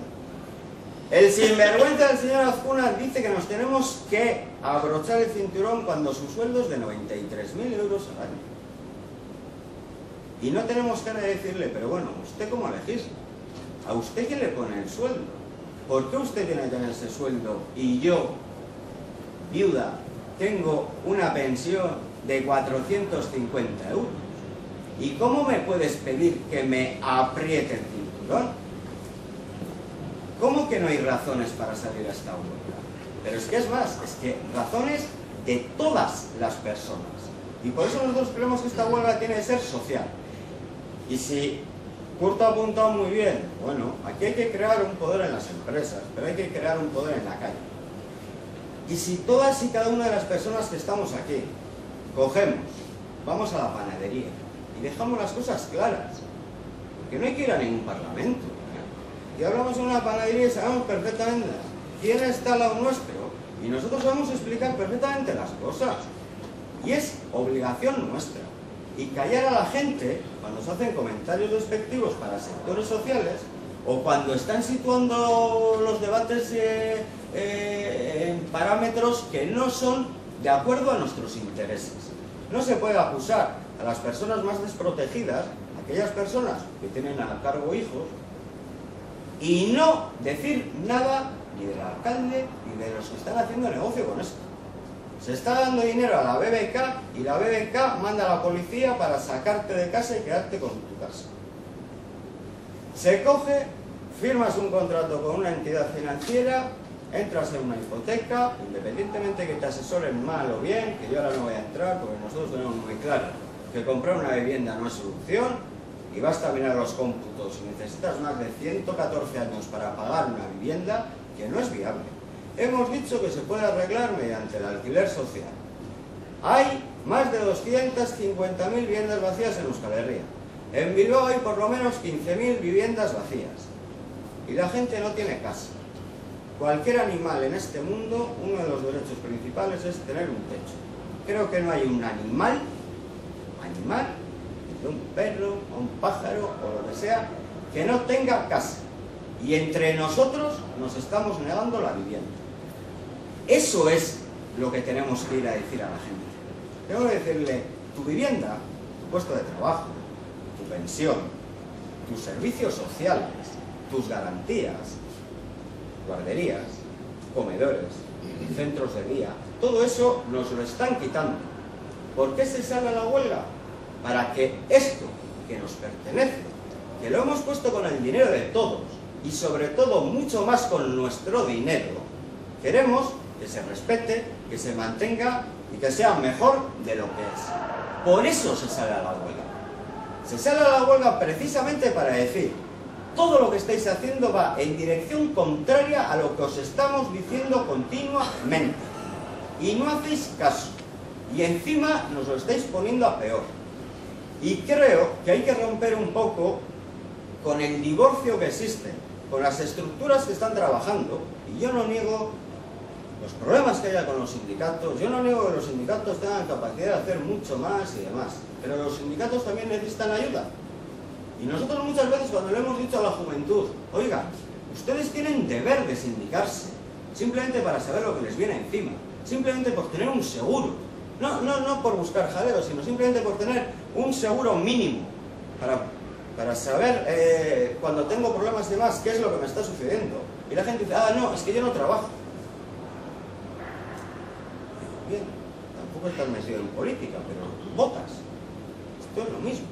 El sinvergüenza del señor Azcuna dice que nos tenemos que abrochar el cinturón cuando su sueldo es de 93.000 euros al año. Y no tenemos cara de decirle, pero bueno, ¿usted cómo legisla? ¿A usted quién le pone el sueldo? ¿Por qué usted tiene que tener ese sueldo y yo, viuda, tengo una pensión de 450 euros? ¿Y cómo me puedes pedir que me apriete el cinturón? ¿Cómo que no hay razones para salir a esta huelga? Pero es que es más, es que razones de todas las personas. Y por eso nosotros creemos que esta huelga tiene que ser social. Y si Curto ha apuntado muy bien, bueno, aquí hay que crear un poder en las empresas, pero hay que crear un poder en la calle. Y si todas y cada una de las personas que estamos aquí cogemos, vamos a la panadería y dejamos las cosas claras, porque no hay que ir a ningún parlamento. Y hablamos de una panadería y sabemos perfectamente quién está al lado nuestro y nosotros vamos a explicar perfectamente las cosas. Y es obligación nuestra. Y callar a la gente cuando se hacen comentarios despectivos para sectores sociales o cuando están situando los debates en parámetros que no son de acuerdo a nuestros intereses. No se puede acusar a las personas más desprotegidas, aquellas personas que tienen a cargo hijos, y no decir nada ni del alcalde ni de los que están haciendo negocio con esto. Se está dando dinero a la BBK y la BBK manda a la policía para sacarte de casa y quedarte con tu casa. Se coge, firmas un contrato con una entidad financiera, entras en una hipoteca, independientemente que te asesoren mal o bien, que yo ahora no voy a entrar porque nosotros tenemos muy claro que comprar una vivienda no es solución. Y basta mirar los cómputos, si necesitas más de 114 años para pagar una vivienda, que no es viable. Hemos dicho que se puede arreglar mediante el alquiler social. Hay más de 250.000 viviendas vacías en Euskal Herria. En Bilbao hay por lo menos 15.000 viviendas vacías. Y la gente no tiene casa. Cualquier animal en este mundo, uno de los derechos principales es tener un techo. Creo que no hay un animal, un perro, un pájaro o lo que sea, que no tenga casa. Y entre nosotros nos estamos negando la vivienda. Eso es lo que tenemos que ir a decir a la gente. Tengo que decirle, tu vivienda, tu puesto de trabajo, tu pensión, tus servicios sociales, tus garantías, guarderías, comedores, centros de día, todo eso nos lo están quitando. ¿Por qué se sale a la huelga? Para que esto que nos pertenece, que lo hemos puesto con el dinero de todos y sobre todo mucho más con nuestro dinero, queremos que se respete, que se mantenga y que sea mejor de lo que es. Por eso se sale a la huelga. Se sale a la huelga precisamente para decir, todo lo que estáis haciendo va en dirección contraria a lo que os estamos diciendo continuamente. Y no hacéis caso. Y encima nos lo estáis poniendo a peor. Y creo que hay que romper un poco con el divorcio que existe, con las estructuras que están trabajando. Y yo no niego los problemas que haya con los sindicatos, yo no niego que los sindicatos tengan capacidad de hacer mucho más y demás, pero los sindicatos también necesitan ayuda. Y nosotros muchas veces cuando le hemos dicho a la juventud, oiga, ustedes tienen deber de sindicarse, simplemente para saber lo que les viene encima, simplemente por tener un seguro, no por buscar jaleos, sino simplemente por tener un seguro mínimo para saber cuando tengo problemas y demás qué es lo que me está sucediendo. Y la gente dice, ah, no, es que yo no trabajo. Bien, tampoco estás metido en política, pero votas. Esto es lo mismo.